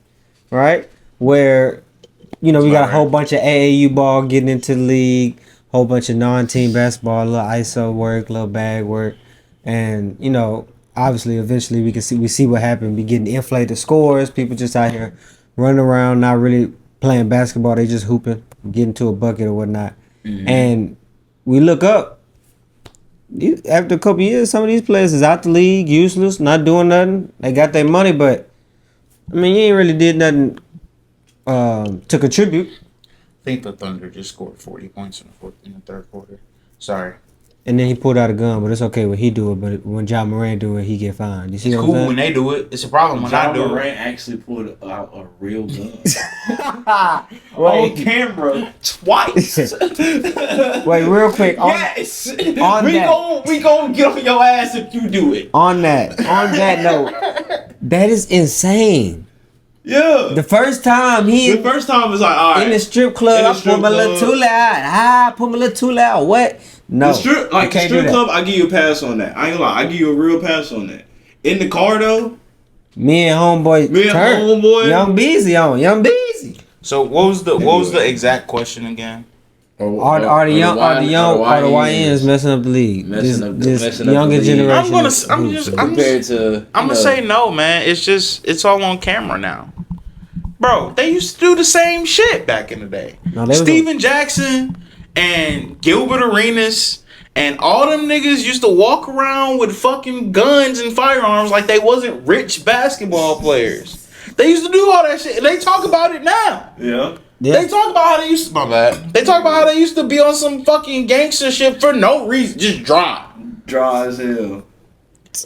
right? Where, you know, we got a whole bunch of AAU ball getting into the league, whole bunch of non-team basketball, a little ISO work, little bag work, and you know, obviously, eventually we see what happened. We getting inflated scores, people just out here running around, not really playing basketball, they just hooping, getting to a bucket or whatnot, and we look up. After a couple years, some of these players is out the league, useless, not doing nothing. They got their money, but I mean, you ain't really did nothing to contribute. I think the Thunder just scored 40 points in the third quarter. Sorry. And then he pulled out a gun, but it's okay when he do it. But when John Moran do it, he get fined. You see It's what cool I'm when saying? they do it. It's a problem when I John do Morant it. actually pulled out a real gun on Wait, camera twice. wait, real quick. Yes, on we that. gon' get on your ass if you do it. On that note, that is insane. Yeah. The first time The first time was like, all right. in the strip club, In the I strip put my little club. too loud. Put my little too loud. What? No, The strip, you like the can't do strip that. club, I give you a pass on that. I ain't gonna lie, I give you a real pass on that. In the car though, Me and homeboy, Me and turn. homeboy. Young Beezy on, Young Beezy. So what was the exact question again? Are the YNs messing up the league? Messing up the younger league. generation. I'm of gonna hoops. compared to I'm gonna say no, man. It's all on camera now. Bro, they used to do the same shit back in the day. No, they was Steven Jackson and Gilbert Arenas and all them niggas used to walk around with fucking guns and firearms like they wasn't rich basketball players. They used to do all that shit. And they talk about it now. Yeah. Yeah. They talk about how they used to. My bad. They talk about how they used to be on some fucking gangster shit for no reason, just dry. Dry as hell.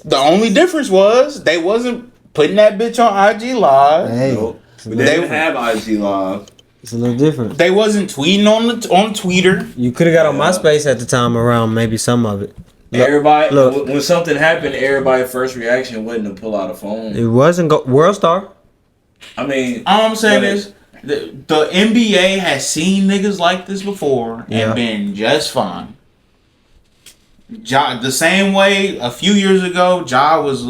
The only difference was they wasn't putting that bitch on IG Live. Hey, Nope. it's a They little- didn't have IG Live. it's a little different. They wasn't tweeting on Twitter. You could have got on MySpace at the time around maybe some of it. Look, Everybody, look. when something happened, everybody's first reaction wasn't to pull out a phone. It wasn't World Star. I mean, All I'm saying but is the NBA has seen niggas like this before Yeah. and been just fine. Ja, the same way a few years ago, Ja was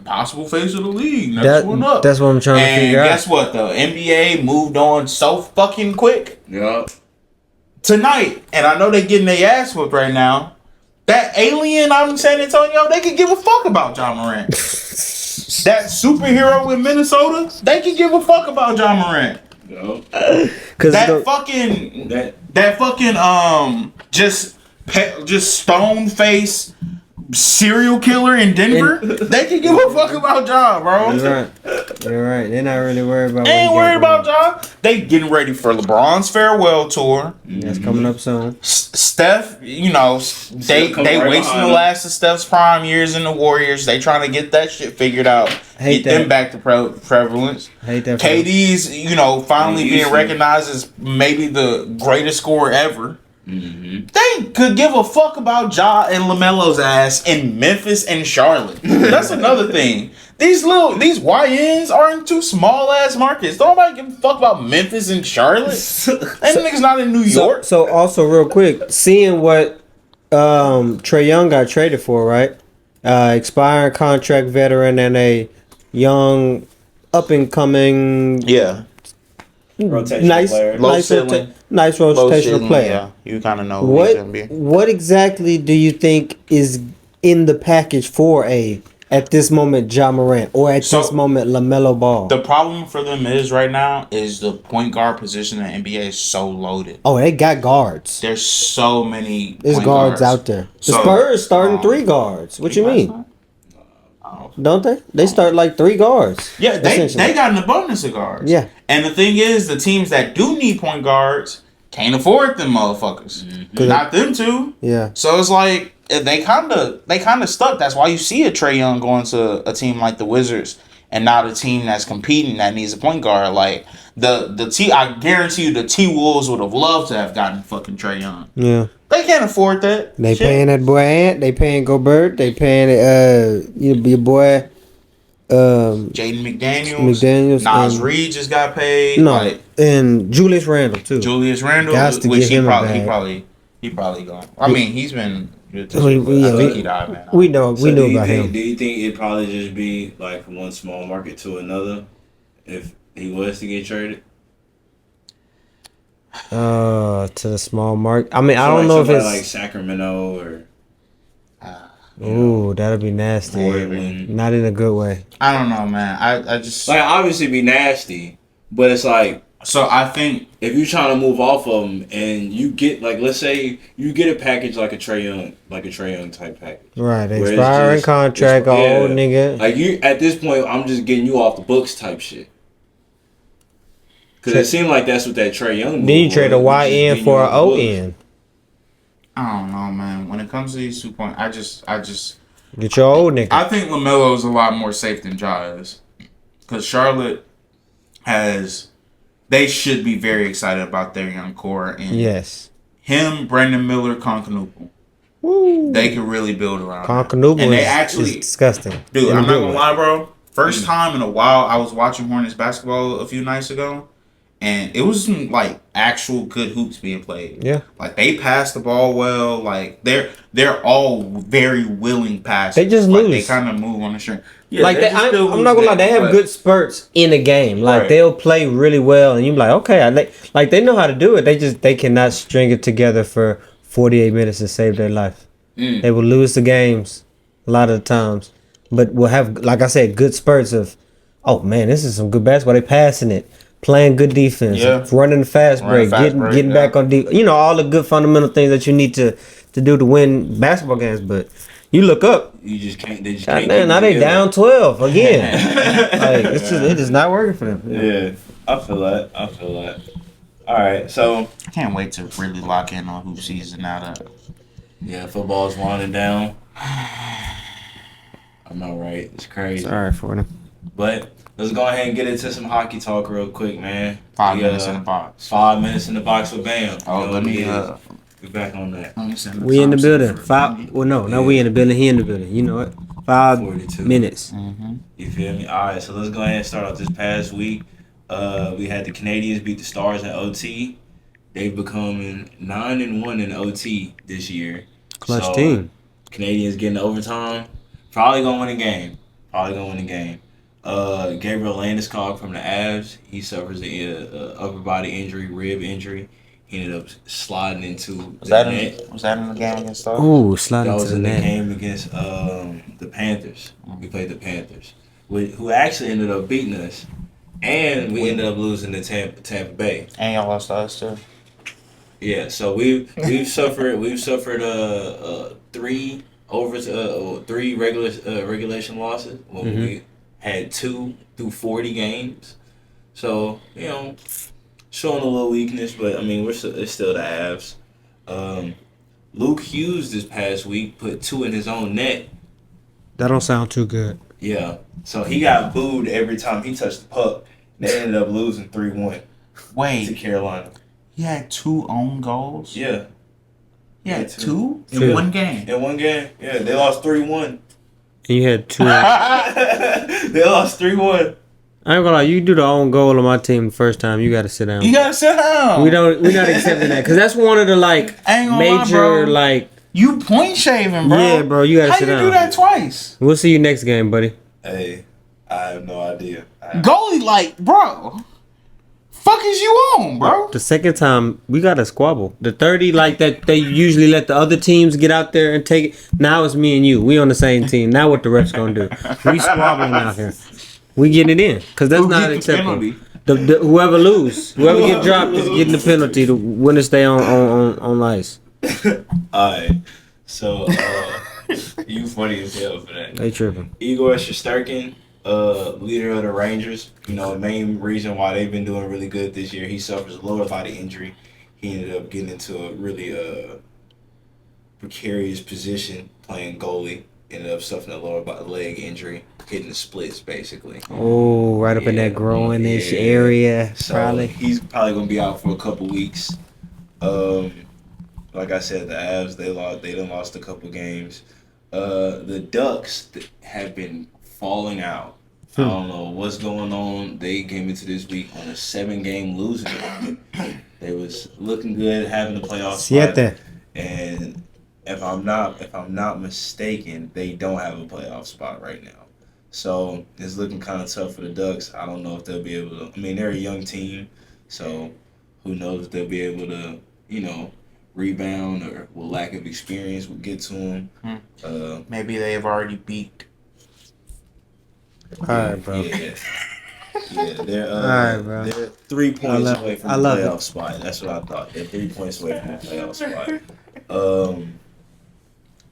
possible face of the league. Next one up. That's what I'm trying to And figure guess out. what? The NBA moved on so fucking quick yeah. tonight, and I know they getting their ass whipped right now. That alien out in San Antonio, they could give a fuck about John Morant. That superhero with Minnesota, they could give a fuck about John Morant. Yeah. Cause That fucking just stone face serial killer in Denver, they can give a fuck about John, bro. You're right. You're right. They're not really worried about. They ain't what he worried got about going John. They getting ready for LeBron's farewell tour. on. That's coming up soon. Steph, you know, they come right wasting behind the him. last of Steph's prime years in the Warriors. They trying to get that shit figured out. Hate Get them that. back to prevalence. Hate that. for them. KD's, you know, finally He being used to. recognized as maybe the greatest scorer ever. Mm-hmm. They could give a fuck about Ja and LaMelo's ass in Memphis and Charlotte. That's another thing. These YNs are in two small ass markets. Don't nobody give a fuck about Memphis and Charlotte. Them niggas not in New York. So also real quick, seeing what Trae Young got traded for, right? Expiring contract veteran and a young up and coming Rotational nice player. Low nice ceiling. nice rotational player. Yeah, you kind of know who he's gonna be. What exactly do you think is in the package for at this moment Ja Morant or at So, this moment LaMelo Ball? The problem for them is right now is the point guard position in the NBA is so loaded. Oh, they got guards. There's so many. There's point guards out there. The So, Spurs starting 3 guards. What you mean? Don't they? They start like 3 guards. Yeah, they essentially. got an abundance of guards. Yeah. And the thing is, the teams that do need point guards can't afford them motherfuckers. Not them two. Yeah. So it's like they kind of stuck. That's why you see a Trae Young going to a team like the Wizards and not a team that's competing that needs a point guard. Like I guarantee you, the T-Wolves would have loved to have gotten fucking Trae Young. Yeah. They can't afford that. They Shit. paying that boy Ant. They paying Gobert. They paying your boy Jaden McDaniels. Nas Reed just got paid. No, like, and Julius Randle too. Julius Randle, Gots to which get him a bag. he probably gone. I mean, he's been good this We- year, but yeah, I think we- he died, man. We knew Do you about think, him. Do you think it'd probably just be like from one small market to another if he was to get traded? To the small mark. I mean, I So don't like know if somebody it's like Sacramento or ooh, that'd be nasty. Portland. Not in a good way. I don't know, man. I just Like obviously be nasty, but it's like so I think if you're trying to move off of them and you get like let's say you get a package like a Trae Young type package. Right, Where it's expiring just- contract, it's- yeah. old nigga. Like you at this point, I'm just getting you off the books type shit. Cause it seemed like that's what that Trae Young. Then you move trade a was, Y just N getting for you an off the O books. N. I don't know, man. When it comes to these 2 point, I just Get your old nigga. I think LaMelo is a lot more safe than Ja is, because Charlotte they should be very excited about their young core and Yes. him, Brandon Miller, Concanupo. Woo. They could really build around. that. Concanupo and they is actually disgusting. Dude, In a I'm not good gonna way. lie, bro. First time in a while, I was watching Hornets basketball a few nights ago, and it was some like actual good hoops being played. Yeah. Like they pass the ball well. Like they're all very willing passers. They just like, lose. They kind of move on the string. Yeah, Like they just still I'm lose not gonna lie, they games, have but- good spurts in a game. Like Right. they'll play really well, and you're like, okay, they know how to do it. They cannot string it together for 48 minutes and save their life. They will lose the games a lot of the times, but will have, like I said, good spurts of, oh man, this is some good basketball. They passing it, playing good defense, Yeah. running the fast Running break, fast break, getting yeah. back on deep. You know, all the good fundamental things that you need to do to win basketball games. But you look up, You just can't. They just God can't. damn, keep now it they together. down 12 again. Like it is not working for them. Yeah, I feel that. All right, so I can't wait to really lock in on hoop season now. That yeah, football's winding down. I know, right? It's crazy. Sorry for them. But let's go ahead and get into some hockey talk real quick, man. 5 We, minutes in the box. 5 minutes in the box with Bam. Oh, You know let what me it is. We back on that. let me send We in the Thompson building. for- 5. Well, no, not we in the building. He in the building. You know it. 5 42. minutes. You feel me? All right, so let's go ahead and start off this past week. We had the Canadians beat the Stars in OT. They've become 9-1 in OT this year. Clutch team. Canadians getting overtime. Probably gonna win a game. Gabriel Landeskog from the Avs. He suffers a upper body injury, rib injury. He ended up sliding into Was the that net. in the game against us? Ooh, That sliding to was the in the net. game against the Panthers. We played the Panthers, who actually ended up beating us, and we ended up losing to Tampa Bay. And y'all lost to us too. Yeah, so we've suffered three regulation losses when we had 2 through 40 games. So showing a little weakness, but I mean it's still the Avs. Luke Hughes this past week put 2 in his own net. That don't sound too good. Yeah, so he got booed every time he touched the puck. They ended up losing 3-1 to Wait, Carolina. he had 2 own goals? Yeah, He had 2 in Two. one game. in one game. Yeah, they lost 3-1. And you had 2. They lost 3-1. I ain't gonna lie, you do the own goal on my team the first time, you gotta sit down. You gotta sit down. We're not accepting that because that's one of the like I ain't gonna lie, major bro. like. You point shaving, bro. Yeah, bro, you gotta How sit you down. do that twice? We'll see you next game, buddy. Hey, I have no idea. Goalie, like, bro. Fuck is you on, bro? The second time we got a squabble. The 30 like that they usually let the other teams get out there and take it. Now it's me and you. We on the same team. Now what the refs gonna do? We squabbling out here. We getting it in because that's Who not get the acceptable. penalty? The whoever get dropped is getting the penalty. The winner stay on ice. Alright, so you funny as hell for that. They tripping. Igor Shesterkin, leader of the Rangers. You know, the main reason why they've been doing really good this year. He suffers a lower body injury. He ended up getting into a really precarious position playing goalie ended up suffering a lower leg injury, hitting the splits basically. Oh, right up in that groin-ish area, So probably. he's probably gonna be out for a couple weeks. Like I said, the Avs they done lost a couple games. The Ducks have been falling out. I don't know what's going on. They came into this week on a 7-game losing streak. They was looking good, having the playoff spot. And if I'm not mistaken, they don't have a playoff spot right now. So it's looking kind of tough for the Ducks. I don't know if they'll be able to. I mean, they're a young team, so who knows if they'll be able to, rebound or will lack of experience will get to them. Maybe they have already beat. All right, bro. Yeah, they're All right, bro. They're 3 points away from the playoff spot. That's what I thought. They're 3 points away from the playoff spot.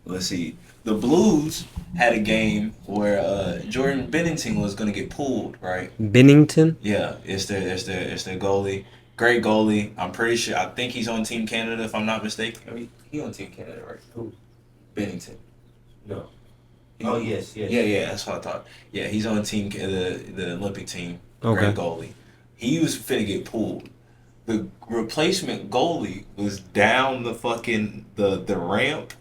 Let's see. The Blues had a game where Jordan Bennington was gonna get pulled, right? Bennington? Yeah, it's their goalie. Great goalie. I'm pretty sure. I think he's on Team Canada, if I'm not mistaken. I mean, he on Team Canada, right? Who? Bennington. No. Oh, yes. Yeah, that's what I thought. Yeah, he's on team the Olympic team. Okay. Great goalie. He was finna get pulled. The replacement goalie was down the fucking the ramp,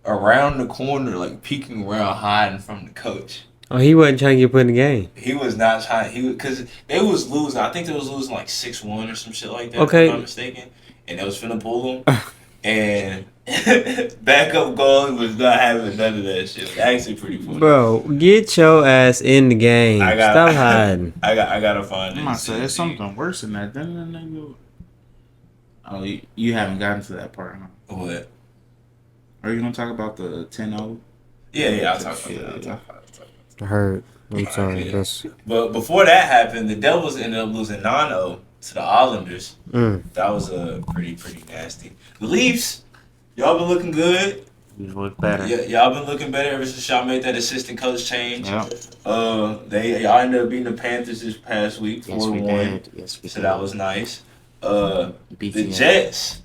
around the corner, like peeking around, hiding from the coach. Oh, he wasn't trying to get put in the game. He was not trying. Because they was losing. I think they was losing like 6-1 or some shit like that. Okay. If I'm not mistaken. And they was finna pull him. And backup goalie was not having none of that shit. It was actually pretty funny. Bro, get your ass in the game. Stop hiding. I gotta find it. I'm gonna say it's something worse than that. Oh, you haven't gotten to that part, huh? What? Are you gonna talk about the 10-0? Yeah, I'll talk about that. I heard. I'm sorry. Yeah. But before that happened, the Devils ended up losing 9-0 to the Islanders. That was pretty nasty. The Leafs, y'all been looking good. You look better. Yeah, y'all been looking better ever since y'all made that assistant coach change. Yeah. Y'all ended up beating the Panthers this past week, 4-1. Yes, we So did. that was nice. The Jets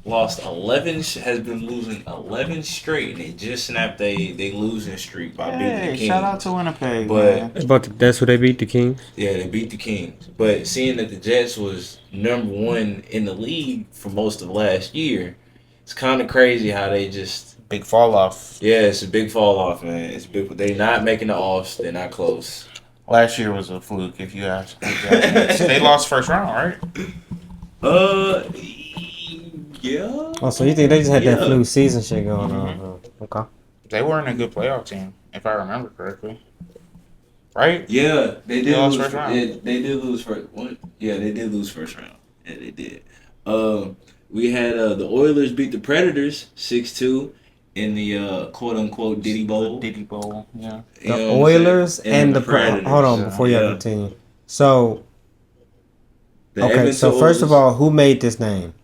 lost 11. Has been losing 11 straight, and they just snapped they losing streak by beating the Kings. Shout out to Winnipeg, But man. That's who they beat, the Kings? yeah, they beat the Kings. But seeing that the Jets was number 1 in the league for most of last year, it's kind of crazy how they just. Big fall off. Yeah, it's a big fall off, man. It's big. They're not making the offs. They're not close. Last year was a fluke, if you ask. They lost first round, right? Yeah. Oh, so you think they just had that flu season shit going on? Huh? Okay. They weren't a good playoff team, if I remember correctly. Right? Yeah, they did lost lose first round. They did lose first. What? Yeah, they did lose first round. Yeah, they did. We had the Oilers beat the Predators 6-2 in the quote unquote Diddy Bowl. Diddy Bowl, yeah. The Oilers and the Predators. Hold on, before you continue. So, The okay, Edmonton so first Oilers. of all, who made this name?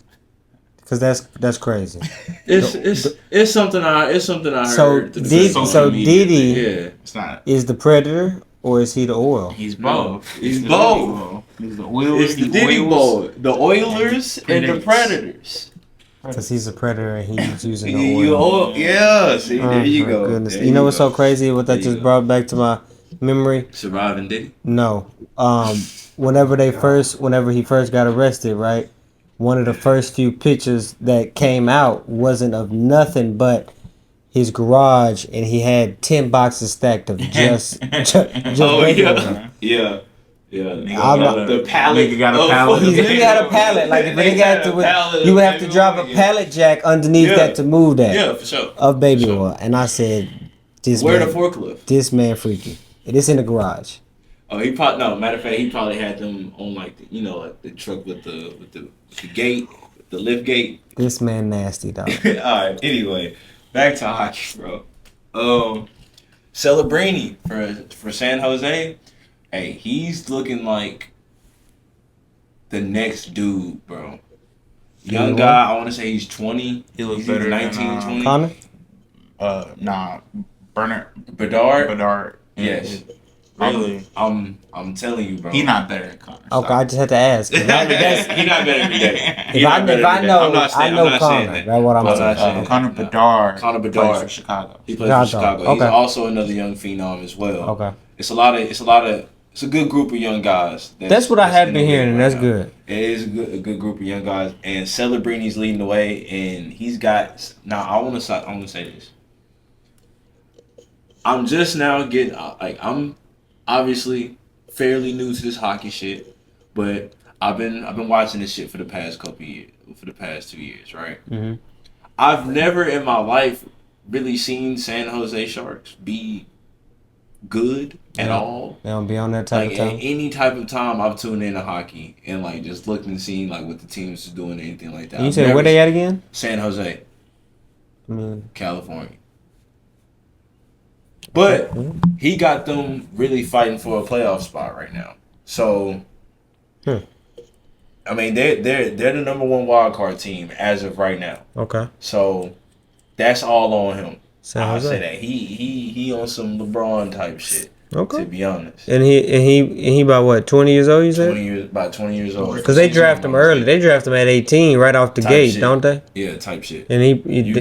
Because that's crazy. It's something I heard. So Diddy Yeah. It's not. is the Predator or is he the Oil? He's both. He's the both. Diddy Bowl. He's the Oilers. It's the Diddy Bowl. The Oilers and the Predators. Because he's a Predator and he's using the You Oil. yeah, see, there you my go. Goodness. There You know what's go. so crazy? What that There you just go. brought back to my memory? Surviving Diddy? No. Whenever he first got arrested, right? One of the first few pictures that came out wasn't of nothing but his garage, and he had 10 boxes stacked of just Oh, regular. yeah. I'm not- The pallet. Nigga got a pallet. He really had a pallet. Like if They they got had a pallet you would of have to baby drop oil, a yeah. pallet jack underneath Yeah. that to move that Yeah, for sure. of baby For sure. oil. And I said, this Where man, the forklift? this man freaky. It is in the garage. Oh, matter of fact, he probably had them on like the truck with the gate, the lift gate. This man nasty, dog. All right. Anyway, back to hockey, bro. Celebrini for San Jose. Hey, he's looking like the next dude, bro. Young guy. I want to say he's 20. He looks He's either better 19 than, 20. Connor? Nah. Bernard. Bedard. Bedard. Yes. Really? I'm telling you, bro. He not better than Connor. Okay, I just had to ask. He not better every day. If I know, I know Connor. That's what I'm But saying. saying Connor that, no. Bedard. Connor plays Bedard. for Chicago. He plays for Chicago. Chicago. He's Okay. also another young phenom as well. Okay. It's a good group of young guys. That's what I have in been the hearing, and league that's now. good. It is a good group of young guys, and Celebrini's leading the way, and he's got. Now I want to say this. I'm just now getting I'm obviously fairly new to this hockey shit, but I've been watching this shit for the past 2 years, right? Mm-hmm. I've never in my life really seen San Jose Sharks be good at all. They don't be on that type Like of at time. any type of time I've tuned into hockey and like just looked and seen like what the teams is doing, anything like that. And you I've said never where they at again? San Jose, I mean, California. But he got them really fighting for a playoff spot right now. So, I mean, they're the number one wild card team as of right now. okay. So that's all on him. San I Jose. say that he on some LeBron type shit. Okay. To be honest, And he about what, 20 years old? You said? about 20 years old. Because they draft him early. They draft him at 18, right off the Type gate, shit. don't they? Yeah, type shit. And You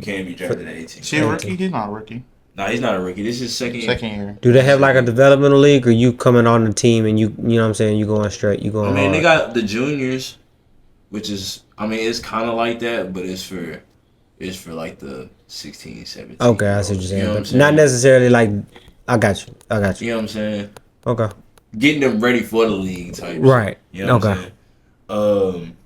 can't be drafted at 18. Is he a rookie? He's not a rookie. No, he's not a rookie. This is his second year. Second year. Do they have like a developmental league, or you coming on the team and you know what I'm saying, you going straight, you going I mean, hard? they got the juniors, which is, I mean, it's kind of like that, but it's for like the 16, 17. Okay, I see what you're saying. You know what I'm But saying? not necessarily like, I got you. You know what I'm saying? Okay. Getting them ready for the league type. Right. Shit. You know what Okay. I'm saying?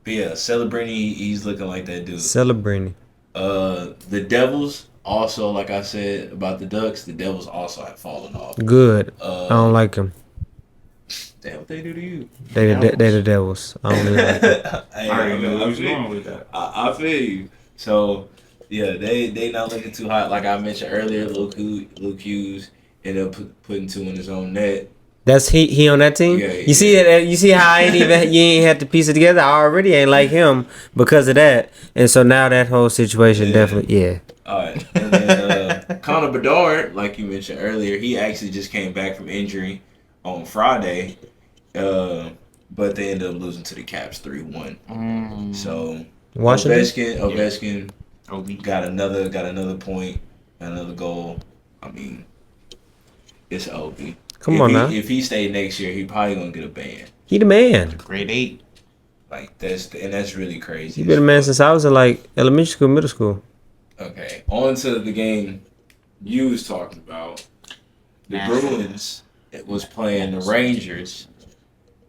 But yeah, Celebrini, he's looking like that dude. Celebrating. The Devils also, like I said about the Ducks, the Devils also have fallen off. Good. I don't like them. Damn, what they do to you? They the Devils. I don't really like them. Hey, I already know I what's feel- going with that. I feel you. So, yeah, they not looking too hot. Like I mentioned earlier, Luke Hughes ended up putting 2 in his own net. That's he on that team. Yeah, You see that? You see how I ain't even you ain't had to piece it together. I already ain't like him because of that, and so now that whole situation definitely All right. And then Connor Bedard, like you mentioned earlier, he actually just came back from injury on Friday, but they ended up losing to the Caps 3-1. So Washington. Ovechkin Obi. got another point, another goal. I mean, it's Obi. Come on now. If he stayed next year, he probably gonna get a ban. He the man. Grade 8. Like that's really crazy. He been a man since I was in like elementary school, middle school. Okay, on to the game you was talking about. The Bruins was playing the Rangers.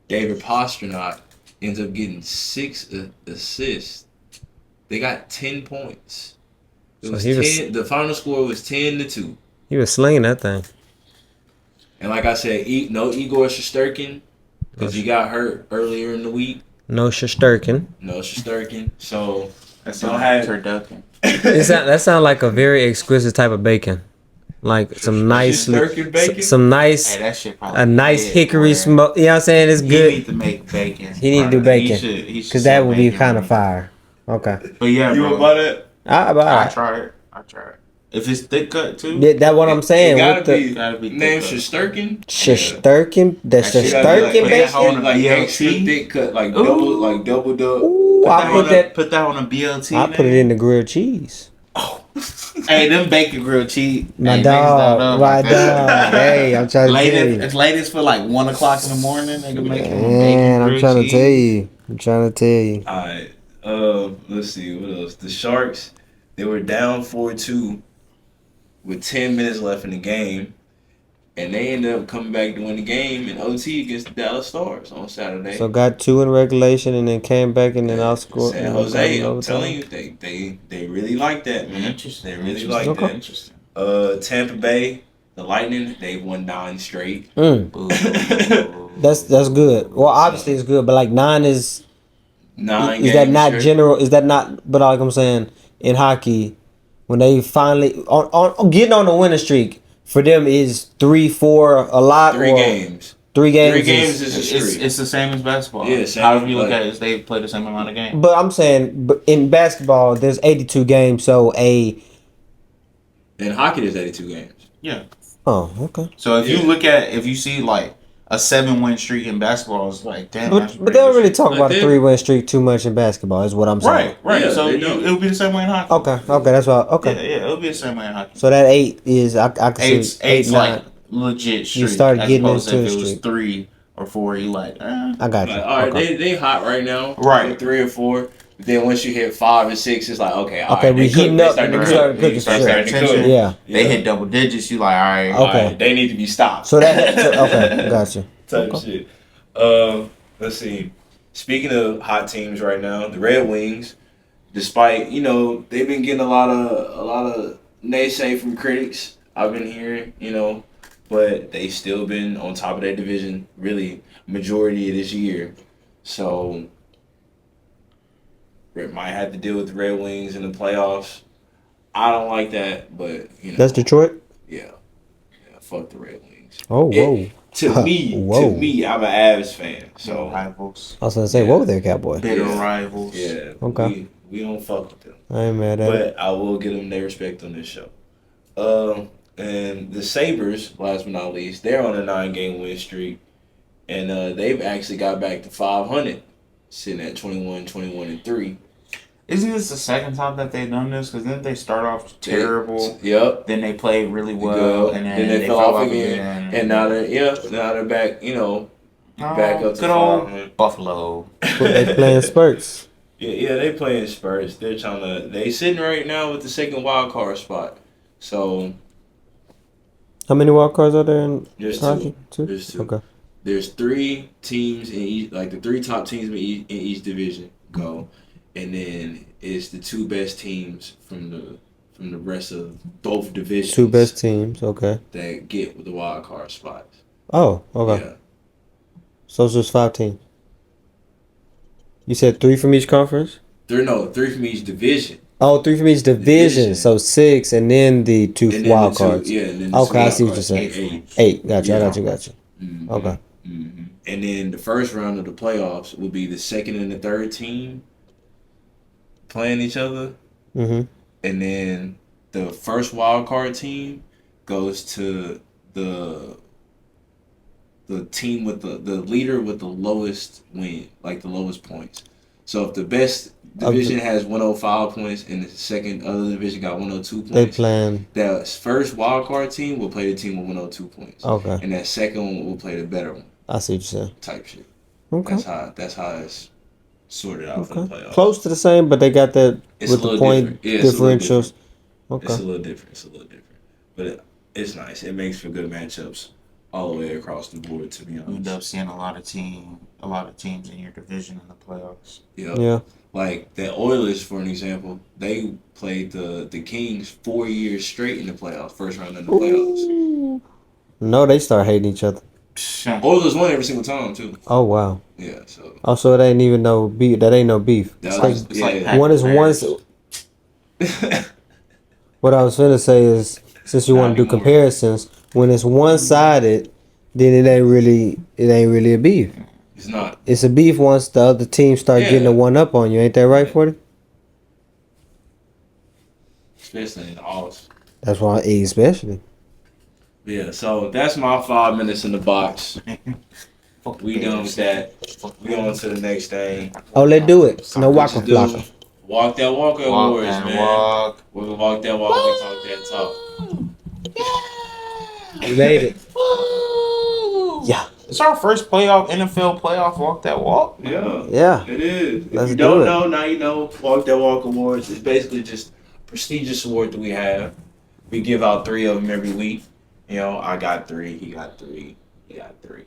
David Pastrnak ends up getting 6 assists. They got 10 points. It was 10. The final score was 10-2. He was slinging that thing. And like I said, no Igor Shesterkin because he got hurt earlier in the week. No Shesterkin. No Shesterkin. So That's don't not have turducken. That sounds like a very exquisite type of bacon. Like some nice, Shesterkin bacon? some nice, Hey, that shit probably a nice dead, hickory boy. smoke. You know what I'm saying? It's He good. need to make bacon. He need to do bacon. He should Because that sell would be bacon, kind of bro. fire. Okay. But yeah, You bro. want to buy that? I I try it. If it's thick cut too, Yeah, that's what I'm saying. It With the gotta be named thick cut. Shesterkin. Shesterkin, the That shit Shesterkin gotta be like- bacon. on a like BLT? extra thick cut, like Ooh. double dub. Ooh, I Put that on a BLT. I put it in the grilled cheese. Hey, them bacon grilled cheese. My hey, dog, my dog. Hey, I'm trying to tell you. As late as for like 1 o'clock in the morning, they can make it Man, bacon I'm grilled trying to cheese. tell you. I'm trying to tell you. All right. Let's see what else. The Sharks, they were down 4-2 with 10 minutes left in the game, and they ended up coming back to win the game in OT against the Dallas Stars on Saturday. So got 2 in regulation and then came back and then outscored. San Jose, I'm telling you, they really like that, man. Interesting. They really Interesting. like Okay. that. Interesting. Tampa Bay, the Lightning, they won 9 straight. Boo. That's good. Well, obviously it's good, but like 9 is 9 is that games not straight. general? Is that not? But like I'm saying, in hockey, when they finally on getting on the winning streak for them is 3, 4 a lot. 3 or games. 3 games. 3 games is a It's, streak. it's the same as basketball. Yeah, same However as you look like- at it, they play the same amount of games. But I'm saying, but in basketball, there's 82 games, so In hockey, there's 82 games. Yeah. Oh, okay. So if you see like a 7-win streak in basketball, it's like damn. that's But pretty they don't good really shit. talk Like about a they- 3-win streak too much in basketball. Is what I'm saying. Right. Yeah, so they don't. it'll be the same way in hockey. Okay. That's why. Okay. Yeah, it'll be the same way in hockey. So that 8 is I can see Eight's 8, 9. like legit streak. You start as getting opposed to into if the it was streak. 3 or 4, you like, I got you. Like, all right, Okay. they hot right now. Right. With 3 or 4. But then once you hit 5 and 6, it's like okay, all Okay, right, we they cook, heating they up, starting to we cook. starting cooking They some starting shit. to cook. Yeah. they hit double digits, you like, all right. Okay. All right, they need to be stopped. So okay, gotcha. Type shit. Let's see. Speaking of hot teams right now, the Red Wings, despite they've been getting a lot of naysay from critics. I've been hearing, but they still been on top of their division really majority of this year. So Red might have to deal with the Red Wings in the playoffs. I don't like that, but That's Detroit. yeah, fuck the Red Wings. Oh, whoa. To me, I'm an Avs fan, so Rivals. I was gonna say, whoa there, Cowboy. Bitter Yeah. rivals. yeah, Okay. we don't fuck with them. I ain't mad at it. But I will give them their respect on this show. And the Sabres, last but not least, they're on a 9-game win streak, and they've actually got back to 500, sitting at 21-3. Isn't this the second time that they've done this? Because didn't they start off terrible? Yep. Then they played really well, and then they fell off again, and now they're back. Back up to good old 500. Buffalo. They playing spurts. Yeah, they playing Spurs. They sitting right now with the second wild card spot. So How many wild cards are there in there's hockey? two. There's 2. Okay. There's 3 teams in each, like the 3 top teams in each division go, and then it's the 2 best teams from the rest of both divisions. 2 best teams. Okay. that get with the wild card spots. Oh, okay. Yeah, So it's just 5 teams. You said 3 from each conference? 3 from each division. Oh, 3 from each division. Division. So 6, and then the 2 And then wild the 2 cards. Yeah, and then the Okay, 2 I wild see what you're cards. saying. 8. 8. Gotcha. I Yeah. got you. Mhm. Okay. Mhm. And then the first round of the playoffs will be the second and the third team playing each other, Mm-hmm. and then the first wild card team goes to the team with the leader with the lowest win, like the lowest points. So if the best division has 105 points and the second other division got 102 They points, playing. that first wild card team will play the team with 102 points, Okay. and that second one will play the better one. I see what you're saying. Type shit. Okay. That's how it's sorted out for the Okay. playoffs. Close to the same, but they got that It's with a the little point different. Yeah, it's a little differentials. It's Okay. a little different. But it's nice. It makes for good matchups all the way across the board. To be You end honest. up seeing a lot of teams in your division in the playoffs. Yeah. Like the Oilers, for an example, they played the Kings 4 years straight in the playoffs, first round in the playoffs. Ooh. No, they start hating each other. Oilers won every single time too. Oh wow. Yeah, so Oh, so it ain't even no beef. That ain't no beef. that It's was, like yeah. one is once. What I was gonna say is, since you Not want to do anymore. comparisons, when it's one sided, then it ain't really a beef. It's not. It's a beef once the other team start Yeah. getting a one up on you. Ain't that right, 40? Especially in the Alls. That's why especially. Yeah, so that's my 5 minutes in the box. We done with that. We on to the next thing. Oh, let's do it. No What waka you do? flocka. Walk that walk awards, and man. walk. We walk that walk and talk that talk. We made it. Yeah. It's our first NFL playoff walk that walk. Yeah. Yeah. It is. If Let's you do don't it. know, now you know. Walk That Walk Awards is basically just a prestigious award that we have. We give out 3 of them every week. I got 3, he got 3, he got 3.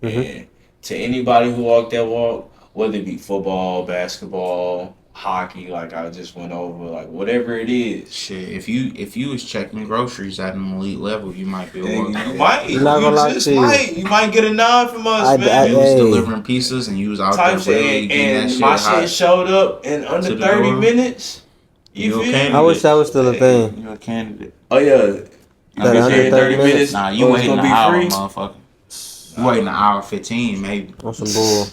And to anybody who walked that walk, whether it be football, basketball, hockey, like I just went over, like whatever it is. Shit, if you was checking groceries at an elite level, you might be You one. might. I'm not gonna lie You just to you. might. You might get a nod from us, man. You was Hey. delivering pizzas and you was out Type there really shit, getting and that my shit hot. shit showed up in under To the 30 door. minutes. You You feel okay? me? I wish that was still a thing. You're a candidate. Oh yeah. That You under get 30 minutes? Nah, you oh, it's waiting an gonna be hour, free? motherfucker. You waiting an hour 15, maybe. On some bull.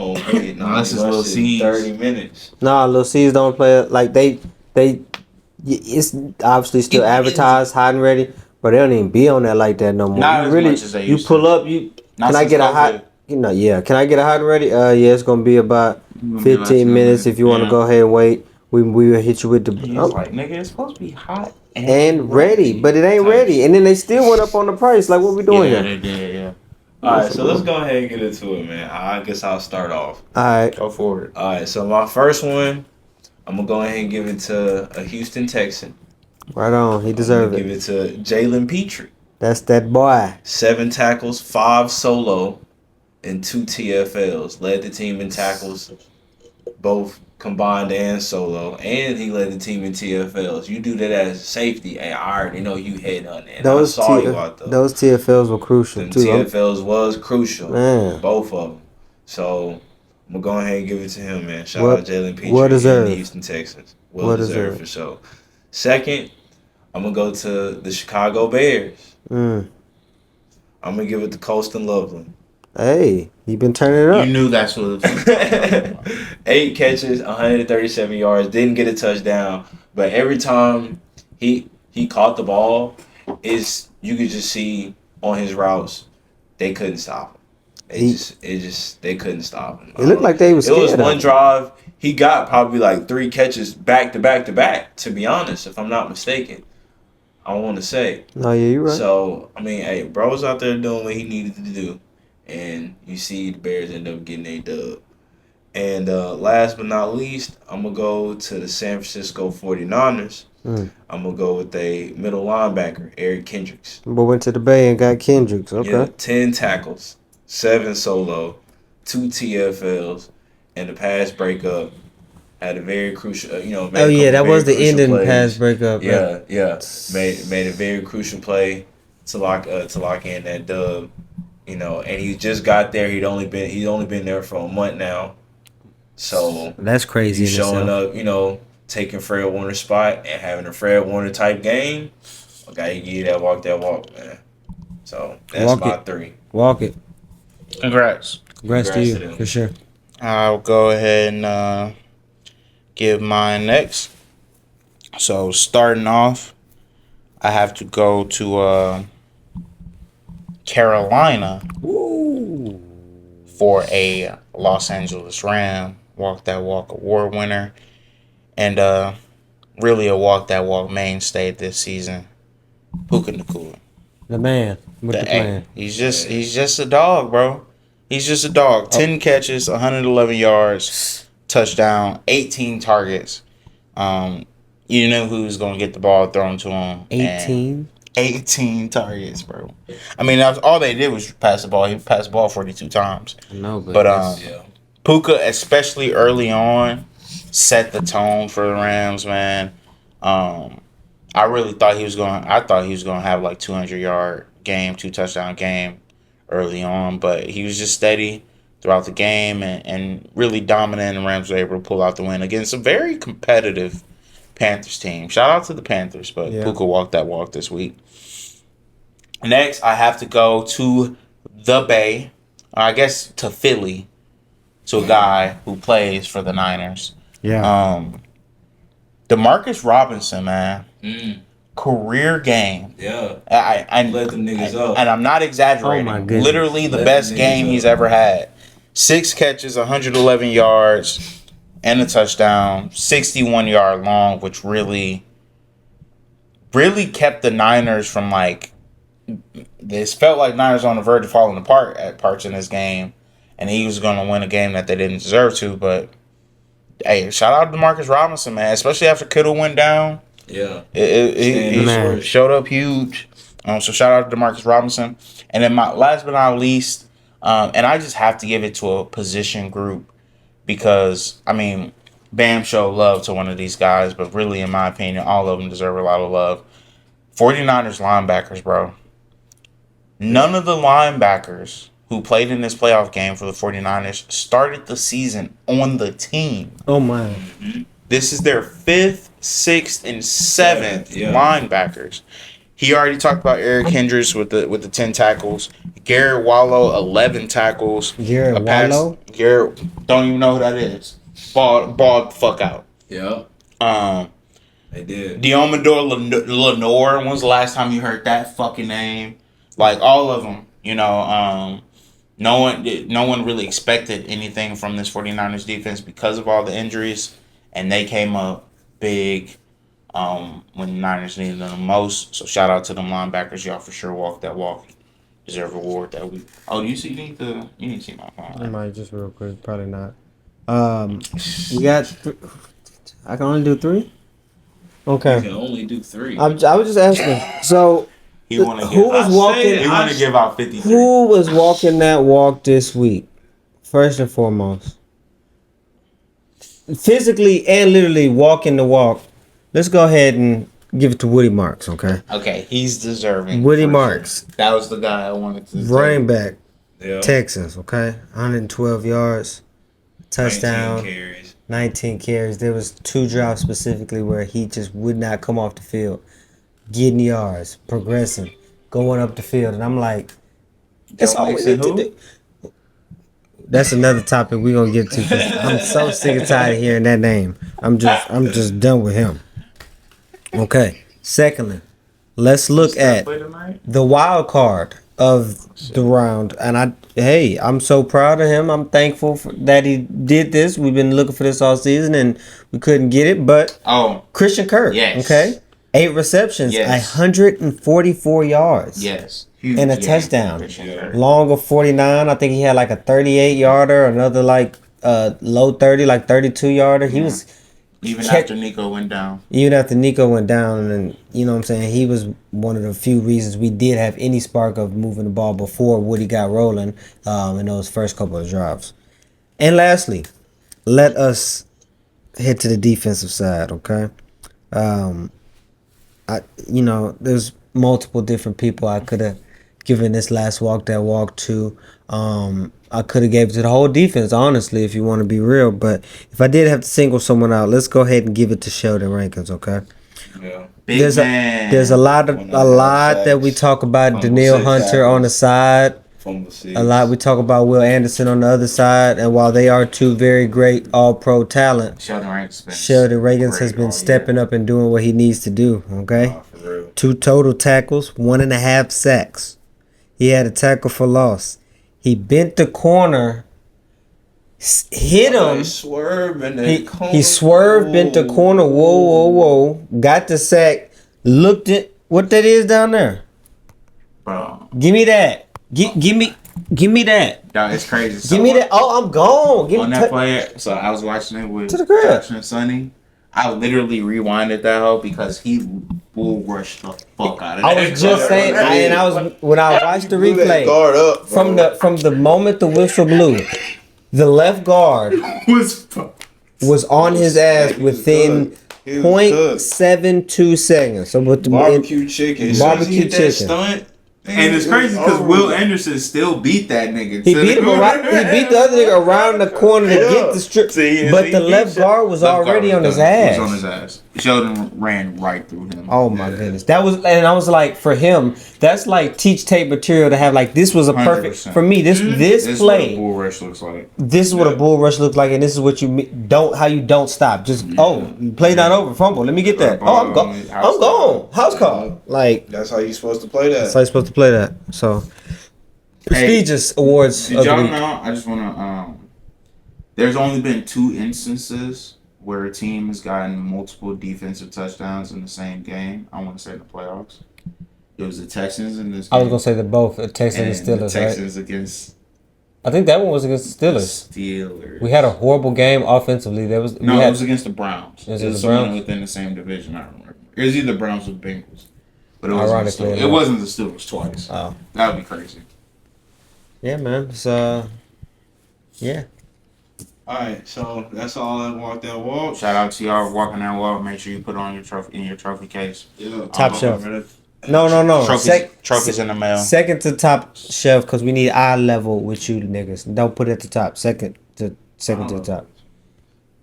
Oh, wait, no, Unless it's my Lil shit C's. 30 minutes. Nah, Lil C's don't play it. Like it's obviously still It is. advertised hot and ready, but But they don't even be on that like that no more. Not You as really, much as they you used pull to. up. You Not can I since get a COVID. hot? You know, yeah. Can I get a hot and ready? Yeah, it's gonna be about Gonna be like 15 10 minutes. If you want to yeah. go ahead and wait, we will hit you with the He's like, nigga, it's supposed to be hot and ready, but it ain't Type ready. shit. And then they still went up on the price. Like, what we doing Yeah, here? they did. Yeah, All right, so let's go ahead and get into it, man. I guess I'll start off. All right, go for it. All right, so my first one, I'm gonna go ahead and give it to a Houston Texan. right on. He I'm deserve gonna it. give it to Jalen Petrie. That's that boy. 7 tackles, 5 solo, and 2 TFLs. Led the team in tackles, both combined and solo, and he led the team in TFLs. You do that as safety, and I already know you headhunting. And I saw you out there. Those TFLs were crucial Them too. TFLs was crucial, Man. both of them. So I'm gonna go ahead and give it to him, man. Shout Well- out Jalen Petrie well and the deserved. Houston Texans. Well Well deserved deserved. for sure. Second, I'm gonna go to the Chicago Bears. Mm. I'm gonna give it to Colston Loveland. Hey, he been turning it You up. knew that's what it was. 8 catches, 137 yards, didn't get a touchdown, but every time he caught the ball, you could just see on his routes they couldn't stop him. They couldn't stop him. It looked like they was It was scared of one him. drive. He got probably like 3 catches back to back to back. To be honest, if I'm not mistaken, I want to say. No, yeah, you right. So I mean, hey, bro was out there doing what he needed to do, and you see the Bears end up getting a dub. And last but not least, I'm gonna go to the San Francisco 49ers. Mm. I'm gonna go with a middle linebacker, Eric Kendricks. But went to the Bay and got Kendricks. Okay. Yeah, 10 tackles, 7 solo, 2 TFLs, and the pass breakup. Had a very crucial, made a Oh couple yeah, that very was the crucial ending plays. pass breakup. Yeah, yeah. Made a very crucial play to lock in that dub. And he just got there. He's only been there for a month now. So That's crazy. he's in showing itself. up, taking Fred Warner's spot and having a Fred Warner type game. Okay, give you that walk, man. So that's Walk my it. 3. Walk it. Congrats. Congrats to Congrats you to them. for sure. I'll go ahead and give mine next. So starting off, I have to go to Carolina for a Los Angeles Ram Walk That Walk award winner, and really a Walk That Walk mainstay this season. Puka Nacua. The man with the plan. He's just a dog, bro. He's just a dog. 10 catches, 111 yards, touchdown, 18 targets. You know who's going to get the ball thrown to him. 18. 18 targets, bro. I mean, all they did was pass the ball. He passed the ball 42 times. No, But Yeah. Puka, especially early on, set the tone for the Rams, man. I really thought he was going to have like 200-yard game, 2 touchdown game early on, but he was just steady throughout the game and really dominant, and Rams were able to pull out the win against a very competitive Panthers team. Shout out to the Panthers, but Yeah. Puka walked that walk this week. Next, I have to go to the Bay, I guess to Philly, to a guy who plays for the Niners. Yeah. Demarcus Robinson, man. Mm, Career game. yeah. I Let them niggas up. and I'm not exaggerating. Oh, my goodness. Literally the Let best them game niggas he's up. ever had. 6 catches, 111 yards, and a touchdown. 61-yard long, which really kept the Niners from like. This felt like Niners on the verge of falling apart at parts in this game, and he was going to win a game that they didn't deserve to. But hey, shout out to Demarcus Robinson, man. Especially after Kittle went down. Yeah. He Man. showed up huge. So shout out to Demarcus Robinson. And then my last but not least, and I just have to give it to a position group because, I mean, Bam showed love to one of these guys, but really, in my opinion, all of them deserve a lot of love. 49ers linebackers, bro. None of the linebackers who played in this playoff game for the 49ers started the season on the team. Oh my. This is their 5th, 6th, and 7th Yeah. linebackers. He already talked about Eric Hendricks with the 10 tackles. Garrett Wallow, 11 tackles. Garrett A pass- Wallow? Garrett, don't even know who that is. Ball the fuck out. Yeah. They did. Diomedor Lenore. When's the last time you heard that fucking name? Like all of them, you know. No one really expected anything from this 49ers defense because of all the injuries, and they came up big when the Niners needed them the most. So shout out to them linebackers. Y'all for sure walked that walk. Deserve a reward that week. Oh, you need to see my phone. I might just real quick. Probably not. We got. I can only do 3. Okay. You can only do 3. I was just asking. So, He want to who give. was walking? He want to give out 53. Who was walking that walk this week? First and foremost, physically and literally walking the walk. Let's go ahead and give it to Woody Marks. Okay. Okay, he's deserving. Woody Marks, That was the guy I wanted to. running back, Yeah. Texans. Okay, 112 yards, touchdown. 19 carries. 19 carries. There was 2 drives specifically where he just would not come off the field, getting yards, progressing, going up the field, and I'm like, that's all we need to do. That's another topic we're gonna get to. 'Cause I'm so sick and tired of hearing that name. I'm just done with him. Okay. Secondly, let's look at the wild card of the round, and I'm so proud of him. I'm thankful that he did this. We've been looking for this all season, and we couldn't get it. But Christian Kirk, Yes. okay, 8 receptions, Yes. 144 yards, Yes. and a touchdown. Sure. Long of 49. I think he had like a 38 yarder, another like low 30, like 32 yarder. He was. Even after Nico went down. Even after Nico went down, and you know what I'm saying, he was one of the few reasons we did have any spark of moving the ball before Woody got rolling in those first couple of drives. And lastly, let us head to the defensive side, okay? There's multiple different people I could have given this last walk to. I could have gave it to the whole defense, honestly, if you want to be real. But if I did have to single someone out, let's go ahead and give it to Sheldon Rankins, okay? Yeah. There's a lot that we talk about. Daniil Hunter on the side. A lot we talk about Will Anderson on the other side. And while they are 2 very great all-pro talent, Sheldon Rankins has been stepping up and doing what he needs to do, okay? 2 total tackles, 1.5 sacks. He had a tackle for loss. He bent the corner, hit him. He swerved, bent the corner. Whoa. Got the sack. Looked at what that is down there. Bro. Give me that. Give me that. Dog, it's crazy. Give me that. Oh, I'm gone. On that play, so I was watching it with to the crib. Josh and Sonny. I literally rewinded that hoe because he bull rushed the fuck out of that. I was just saying, when I watched the replay, from the moment the whistle blew, the left guard was on his ass within 0.72 seconds. So with the barbecue chicken. Stunt. And it's crazy because Will Anderson still beat that nigga. He beat him around. He beat the other nigga around the corner to get the strip. But the left guard was already on his ass. He was on his ass. Sheldon ran right through him. Oh my goodness, that was, and I was like, for him, that's like teach tape material to have. Like, this was a perfect 100%. for me. This play. Is what a bull rush looks like. This is what a bull rush looks like, and this is what how you don't stop. Just play not over, fumble. Let me get that. I'm gone. House call. Like, that's how you supposed to play that. That's how you supposed to play that. So prestigious awards. Did y'all know? I just wanna. There's only been 2 instances where a team has gotten multiple defensive touchdowns in the same game. I want to say in the playoffs. It was the Texans in this game. I was gonna say that both Texans and Steelers. The Texans against. I think that one was against the Steelers. We had a horrible game offensively. It was against the Browns. It was someone within the same division. I don't remember. It was either Browns or Bengals. But it wasn't the Steelers twice. Oh, that would be crazy. Yeah, man. So, yeah. All right, so that's all that walk. Shout out to y'all walking that walk. Make sure you put it on your trophy case. Yeah, top shelf. No. Trophies in the mail. Second to top shelf, because we need eye level with you niggas. Don't put it at the top. Second to the top.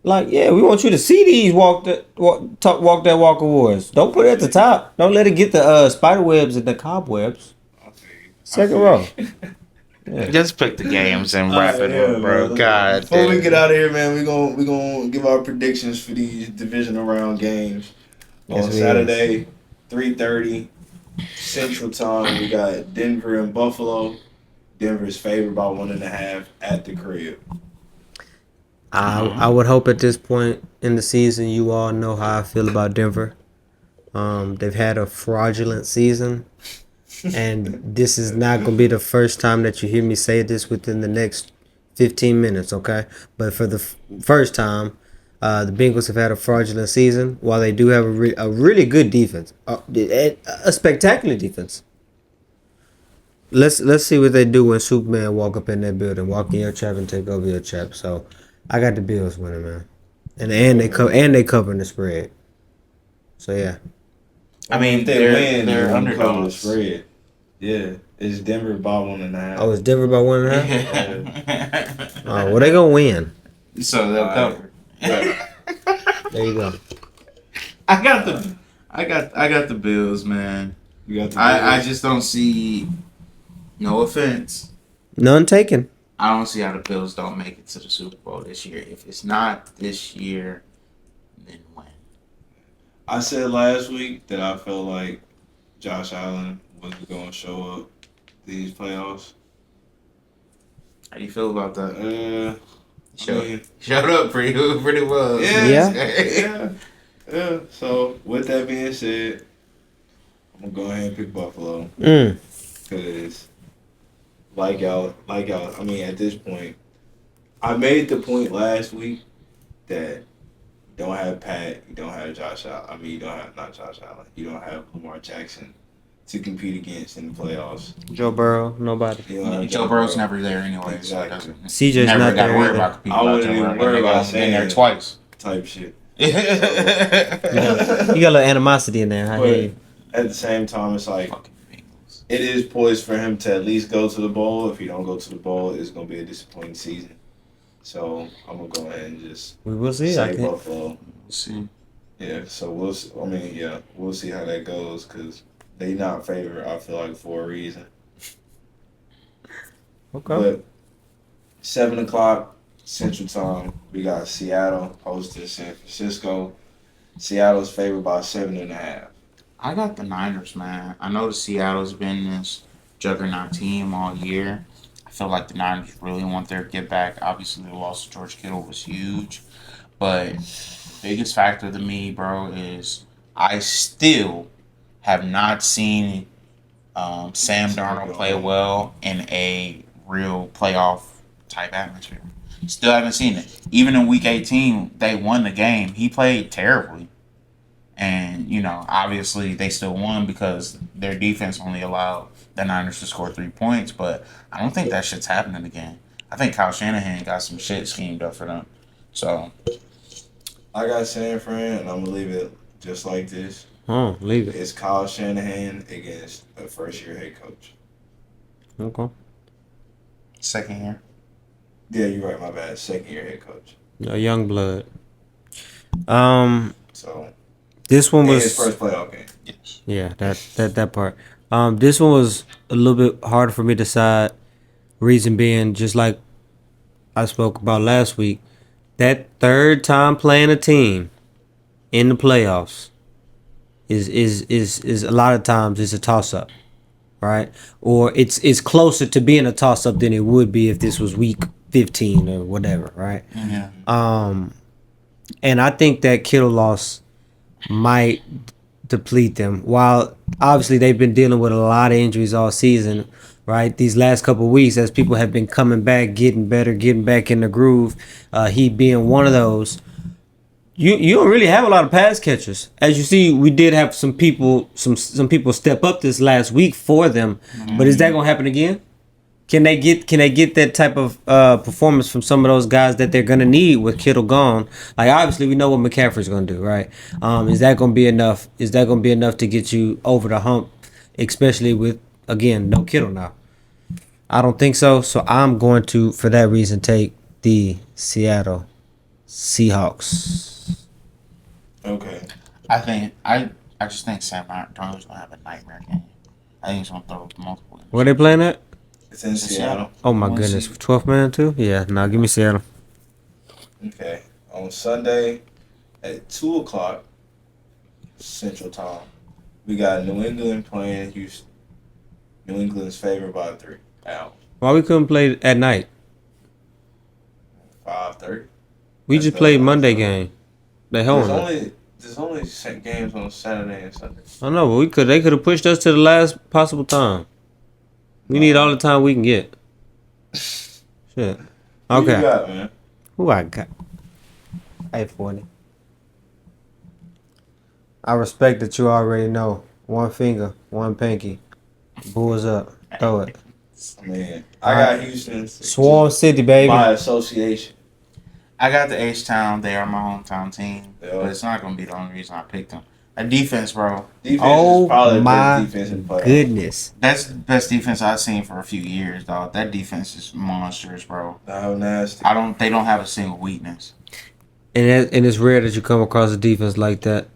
Like, yeah, we want you to see these walk that walk awards. Don't put it at the top. Don't let it get the spider webs and the cobwebs. Second row. Yeah. Just pick the games and wrap it up, bro. God. Before we get out of here, man, we gonna give our predictions for these divisional round games. Yes, On he Saturday, 3:30 Central Time, we got Denver and Buffalo. Denver's favored by 1.5 at the crib. I would hope at this point in the season you all know how I feel about Denver. They've had a fraudulent season, and this is not going to be the first time that you hear me say this within the next 15 minutes, okay? But for the first time, the Bengals have had a fraudulent season. While they do have a really good defense, a spectacular defense. Let's see what they do when Superman walk up in that building, walk in your trap and take over your trap. So, I got the Bills winning, man, and they covering the spread. So yeah. I mean, if they they're win, they're cover the underdogs. spread. Yeah, it's Denver by 1.5. Oh, it's Denver by 1.5. Yeah. Oh, well, they gonna win. So they'll cover. There you go. I got the Bills, man. You got the I Bills. just don't see. No offense. None taken. I don't see how the Bills don't make it to the Super Bowl this year. If it's not this year, then when? I said last week that I felt like Josh Allen wasn't going to show up these playoffs. How do you feel about that? Showed up pretty well. Yeah. Yeah. So with that being said, I'm gonna go ahead and pick Buffalo because, like y'all. I mean, at this point, I made the point last week that you don't have Pat, you don't have Josh Allen. I mean, you don't have not Josh Allen. You don't have Lamar Jackson to compete against in the playoffs. Joe Burrow, nobody. You don't have Joe Burrow's never there anyway. Exactly. CJ's Never not got to there worry either. about competing I about wouldn't Joe even Burrow. worry about Been saying there it. twice. Type shit. You got a little animosity in there. I hear you. At the same time, it's like Fucking Bengals. it is poised for him to at least go to the bowl. If he don't go to the bowl, it's gonna be a disappointing season. So I'm gonna go ahead and just We will see. I say can't. Buffalo. We'll see. Yeah. So we'll. I mean, yeah, we'll see how that goes because they not favored. I feel like for a reason. Okay. But 7 o'clock Central Time, we got Seattle hosting San Francisco. Seattle's favored by 7.5. I got the Niners, man. I know the Seattle's been this juggernaut team all year. I feel like the Niners really want their get back. Obviously, the loss of George Kittle was huge. But biggest factor to me, bro, is I still have not seen Sam Darnold play well in a real playoff type atmosphere. Still haven't seen it. Even in Week 18, they won the game. He played terribly. And, obviously they still won because their defense only allowed the Niners to score 3 points. But I don't think that shit's happening again. I think Kyle Shanahan got some shit schemed up for them. So I got San Fran, and I'm gonna leave it just like this. Oh, leave it. It's Kyle Shanahan against a first-year head coach. Okay. second year. Yeah, you're right. My bad. Second-year head coach. A young blood. So This one and was his first playoff game. Yes. yeah, that part. This one was a little bit harder for me to decide. Reason being, just like I spoke about last week, that third time playing a team in the playoffs is a lot of times it's a toss up, right? Or it's closer to being a toss up than it would be if this was week 15 or whatever, right? Yeah. And I think that Kittle loss might deplete them. While obviously they've been dealing with a lot of injuries all season, right? These last couple of weeks, as people have been coming back, getting better, getting back in the groove, he being one of those. You don't really have a lot of pass catchers. As you see, we did have some people step up this last week for them. But is that gonna happen again? Can they get that type of performance from some of those guys that they're gonna need with Kittle gone? Like obviously we know what McCaffrey's gonna do, right? Is that gonna be enough? Is that gonna be enough to get you over the hump, especially with again no Kittle now? I don't think so. So I'm going to, for that reason, take the Seattle Seahawks. Okay. I just think Sam Darnold's gonna have a nightmare game. I think he's gonna throw multiple. Where they playing at? It's in Seattle. Oh my One goodness, seed. 12th man too? Yeah, nah, give me Seattle. Okay. On Sunday at 2 o'clock, Central Time. We got New England playing Houston. New England's favored by 3. Out. Why we couldn't play at night? 5:30. We That's just the played other Monday one. game. They There's home. only games on Saturday and Sunday. I know, but they could have pushed us to the last possible time. We need all the time we can get. Shit. Who you Okay. got, man? Who I got? 840. I respect that you already know. One finger, one pinky. Bulls up. Throw it. Man, I got Houston. Swarm City, baby. By association. I got the H-Town. They are my hometown team. Yeah. But it's not going to be the only reason I picked them. That defense, bro. Defense Oh is probably the my best defense in the playoffs. goodness. That's the best defense I've seen for a few years, dog. That defense is monstrous, bro. How nasty. They don't have a single weakness. And it's rare that you come across a defense like that.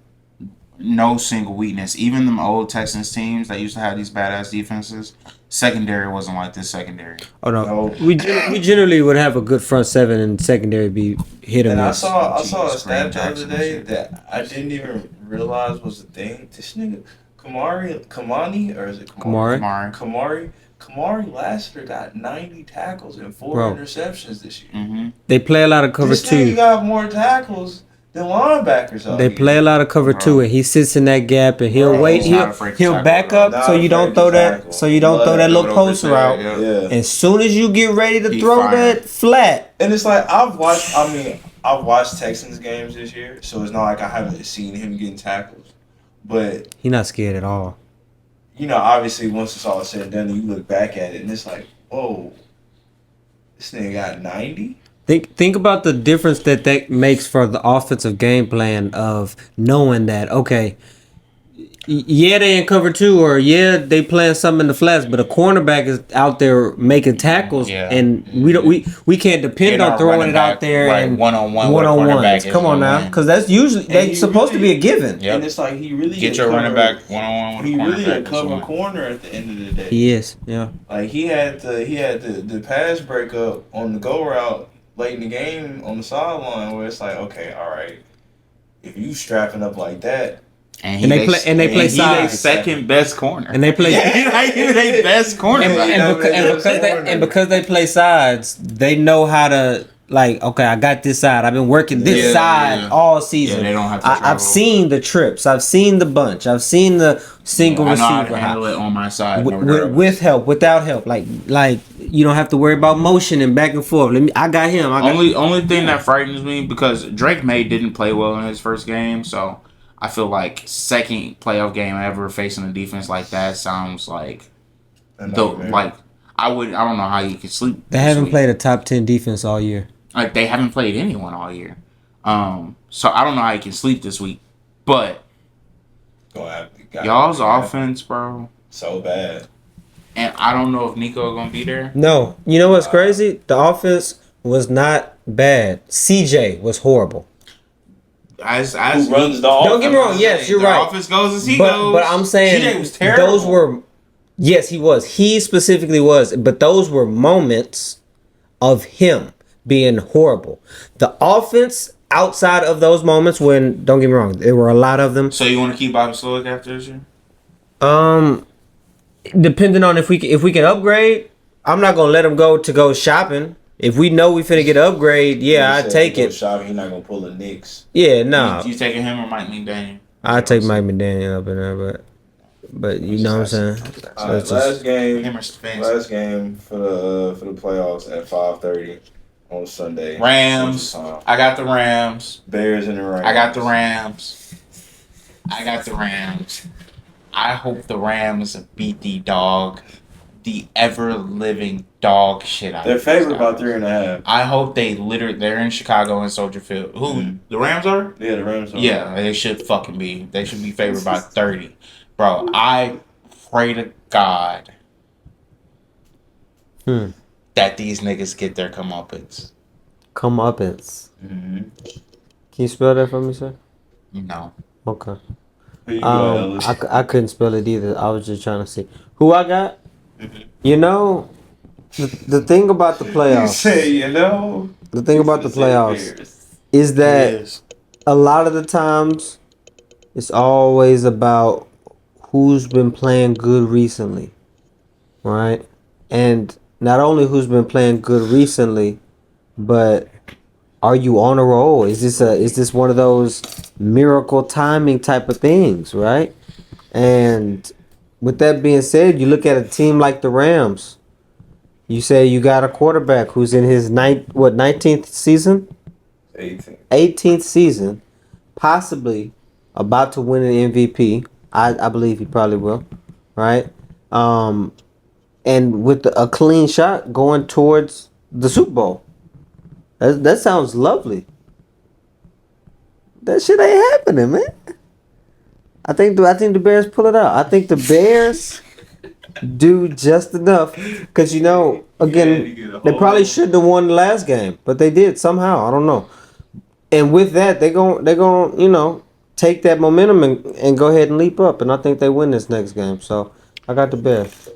No single weakness. Even them old Texans teams that used to have these badass defenses, secondary wasn't like this secondary. Oh no, No. we generally would have a good front seven and secondary be hit or And I miss. saw a Jesus, stat the Graham other Jackson day and shit. that I didn't even realize was a thing. This nigga Kamani, or is it Kamari. Kamari last year got 90 tackles and 4 Bro. interceptions this year. Mm-hmm. They play a lot of cover This nigga two. got more tackles than linebackers. out They here. play a lot of cover Bro. two, and he sits in that gap, and he'll Bro, wait. he's not He'll afraid to he'll tackle, back bro. up Not so you don't afraid throw to that. tackle. So you don't throw that little post route. Yeah. As soon as you get ready to He throw firing. that flat, And it's like I've watched Texans games this year, so it's not like I haven't seen him getting tackles. But he not scared at all. you know, obviously once it's all said and done, you look back at it and it's like, whoa, this nigga got 90? Think about the difference that makes for the offensive game plan of knowing that, okay, yeah, they in cover two, or yeah, they playing something in the flats, but a cornerback is out there making tackles, Yeah. and we can't depend They're on not throwing running it out back, there right, and one-on-one with a cornerback is Come on gonna now, win. because that's usually And he that's supposed to be a given. Yep. And it's like he really Get a your running cover- back one-on-one with He a cornerback. really a is cover one. corner at the end of the day. He is, yeah. Like he had the pass breakup on the go route late in the game on the sideline where it's like, okay, all right, if you strapping up like that, And they play he their sides. second best corner. And they play. Like, he their best corner. And because they play sides, they know how to, like, okay, I got this side. I've been working this Yeah, side yeah. all season. Yeah, they don't have to I've travel. seen the trips. I've seen the bunch. I've seen the single I know how to receiver. handle it on my side. no With, regardless. with help, without help, like you don't have to worry about motion and back and forth. I got him. Only thing that frightens me, because Drake May didn't play well in his first game, so I feel like second playoff game ever facing a defense like that sounds like I don't know how you could sleep. They this haven't week. played a top 10 defense all year. Like, they haven't played anyone all year. So I don't know how you can sleep this week. But y'all's offense, bro, so bad. and I don't know if Nico gonna be there. No, you know what's crazy? The offense was not bad. CJ was horrible. As Who runs the Don't get me wrong. offense, Yes, you're the right. offense goes as he But goes. I'm saying CJ was terrible. those were. Yes, he was. He specifically was. But those were moments of him being horrible. The offense outside of those moments, when, don't get me wrong, there were a lot of them. So you want to keep Bobby Slowick after this year? Depending on if we can upgrade, I'm not gonna let him go shopping. If we know we finna get an upgrade, yeah, I'd take it. Shop, he's not gonna pull the Knicks. Yeah, no, You taking him or Mike McDaniel? I'd take Mike McDaniel up in there, but you know what I'm saying. So it's just, Him or Stefanski? last game for the playoffs at 5:30 on Sunday. Rams. Central Time. I got the Rams. Bears and the Rams. I got the Rams. I hope the Rams beat the ever living dog shit out. They're of favored these by guys. 3.5. I hope they're in Chicago and Soldier Field. Who Mhm. the Rams are? Yeah, the Rams. Are Yeah, they should fucking be. They should be favored by 30. Bro, I pray to God that these niggas get their comeuppance. comeuppance. Mm-hmm. Can you spell that for me, sir? No. Okay. Who you got, Ellis? I couldn't spell it either. I was just trying to see who I got. You know, the thing about the You playoffs. say, you know. The thing about the playoffs is that a lot of the times it's always about who's been playing good recently, right? And not only who's been playing good recently, but are you on a roll? Is this one of those miracle timing type of things, right? And with that being said, you look at a team like the Rams. You say you got a quarterback who's in his 19th season, 18th season, possibly about to win an MVP. I believe he probably will, right? And with a clean shot going towards the Super Bowl. That sounds lovely. That shit ain't happening, man. I think the Bears pull it out. I think the Bears do just enough because again they probably shouldn't have won the last game, but they did somehow. I don't know. And with that, they're going take that momentum and go ahead and leap up. And I think they win this next game. So I got the Bears.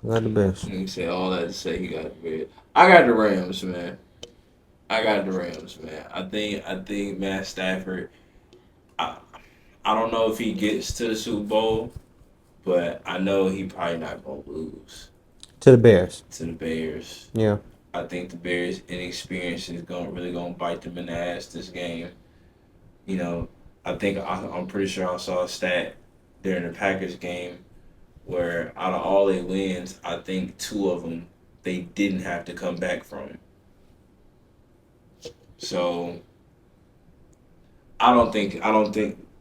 I got the Bears. You say all that to say he got the Bears. I got the Rams, man. I think Matt Stafford. I don't know if he gets to the Super Bowl, but I know he probably not gonna lose To the Bears. to the Bears. Yeah. I think the Bears' inexperience is gonna bite them in the ass this game. I'm pretty sure I saw a stat during the Packers game where out of all their wins, I think 2 of them they didn't have to come back from. So I don't think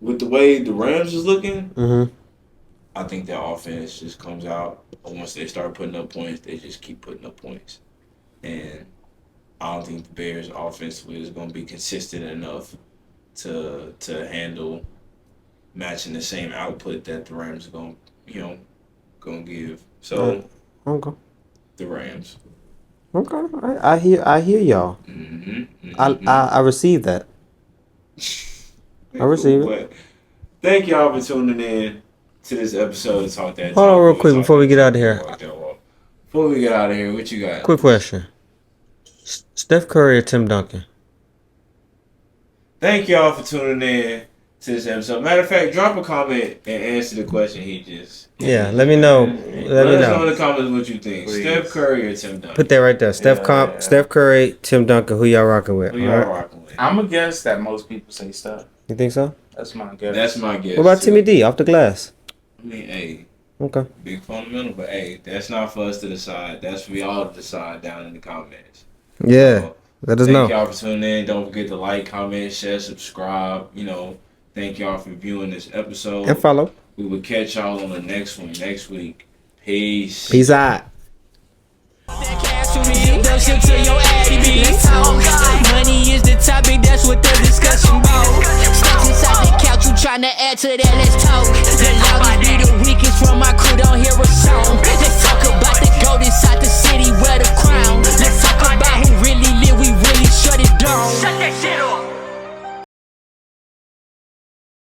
with the way the Rams is looking, Mm-hmm. I think their offense just comes out. Once they start putting up points, they just keep putting up points. And I don't think the Bears offensively is going to be consistent enough to handle matching the same output that the Rams are going to give. So Okay. the Rams. Okay. I hear y'all. I receive that. I receive it. But thank y'all for tuning in to this episode of Talk That Talk. Hold on real quick before we get out of here. Before we get out of here, what you got? Quick question. Steph Curry or Tim Duncan? Thank y'all for tuning in to this episode. Matter of fact, drop a comment and answer the question he just. Yeah, let me know. Let us know in the comments what you think. Please. Steph Curry or Tim Duncan? Put that right there. Steph Curry, Tim Duncan. Who y'all rocking with? Who y'all Alright? rocking with? I'm gonna guess that most people say Steph. You think so? That's my guess. That's my guess. What about too. Timmy D off the glass? I mean, hey, Okay. big fundamental, but hey, that's not for us to decide. That's for y'all to decide down in the comments. Yeah. So, Let us thank know. y'all for tuning in. Don't forget to like, comment, share, subscribe. Thank y'all for viewing this episode. And follow. We will catch y'all on the next one next week. Peace. Peace out. Money is the topic, that's what the discussion about. Stuck inside the couch, you tryna add to that, let's talk.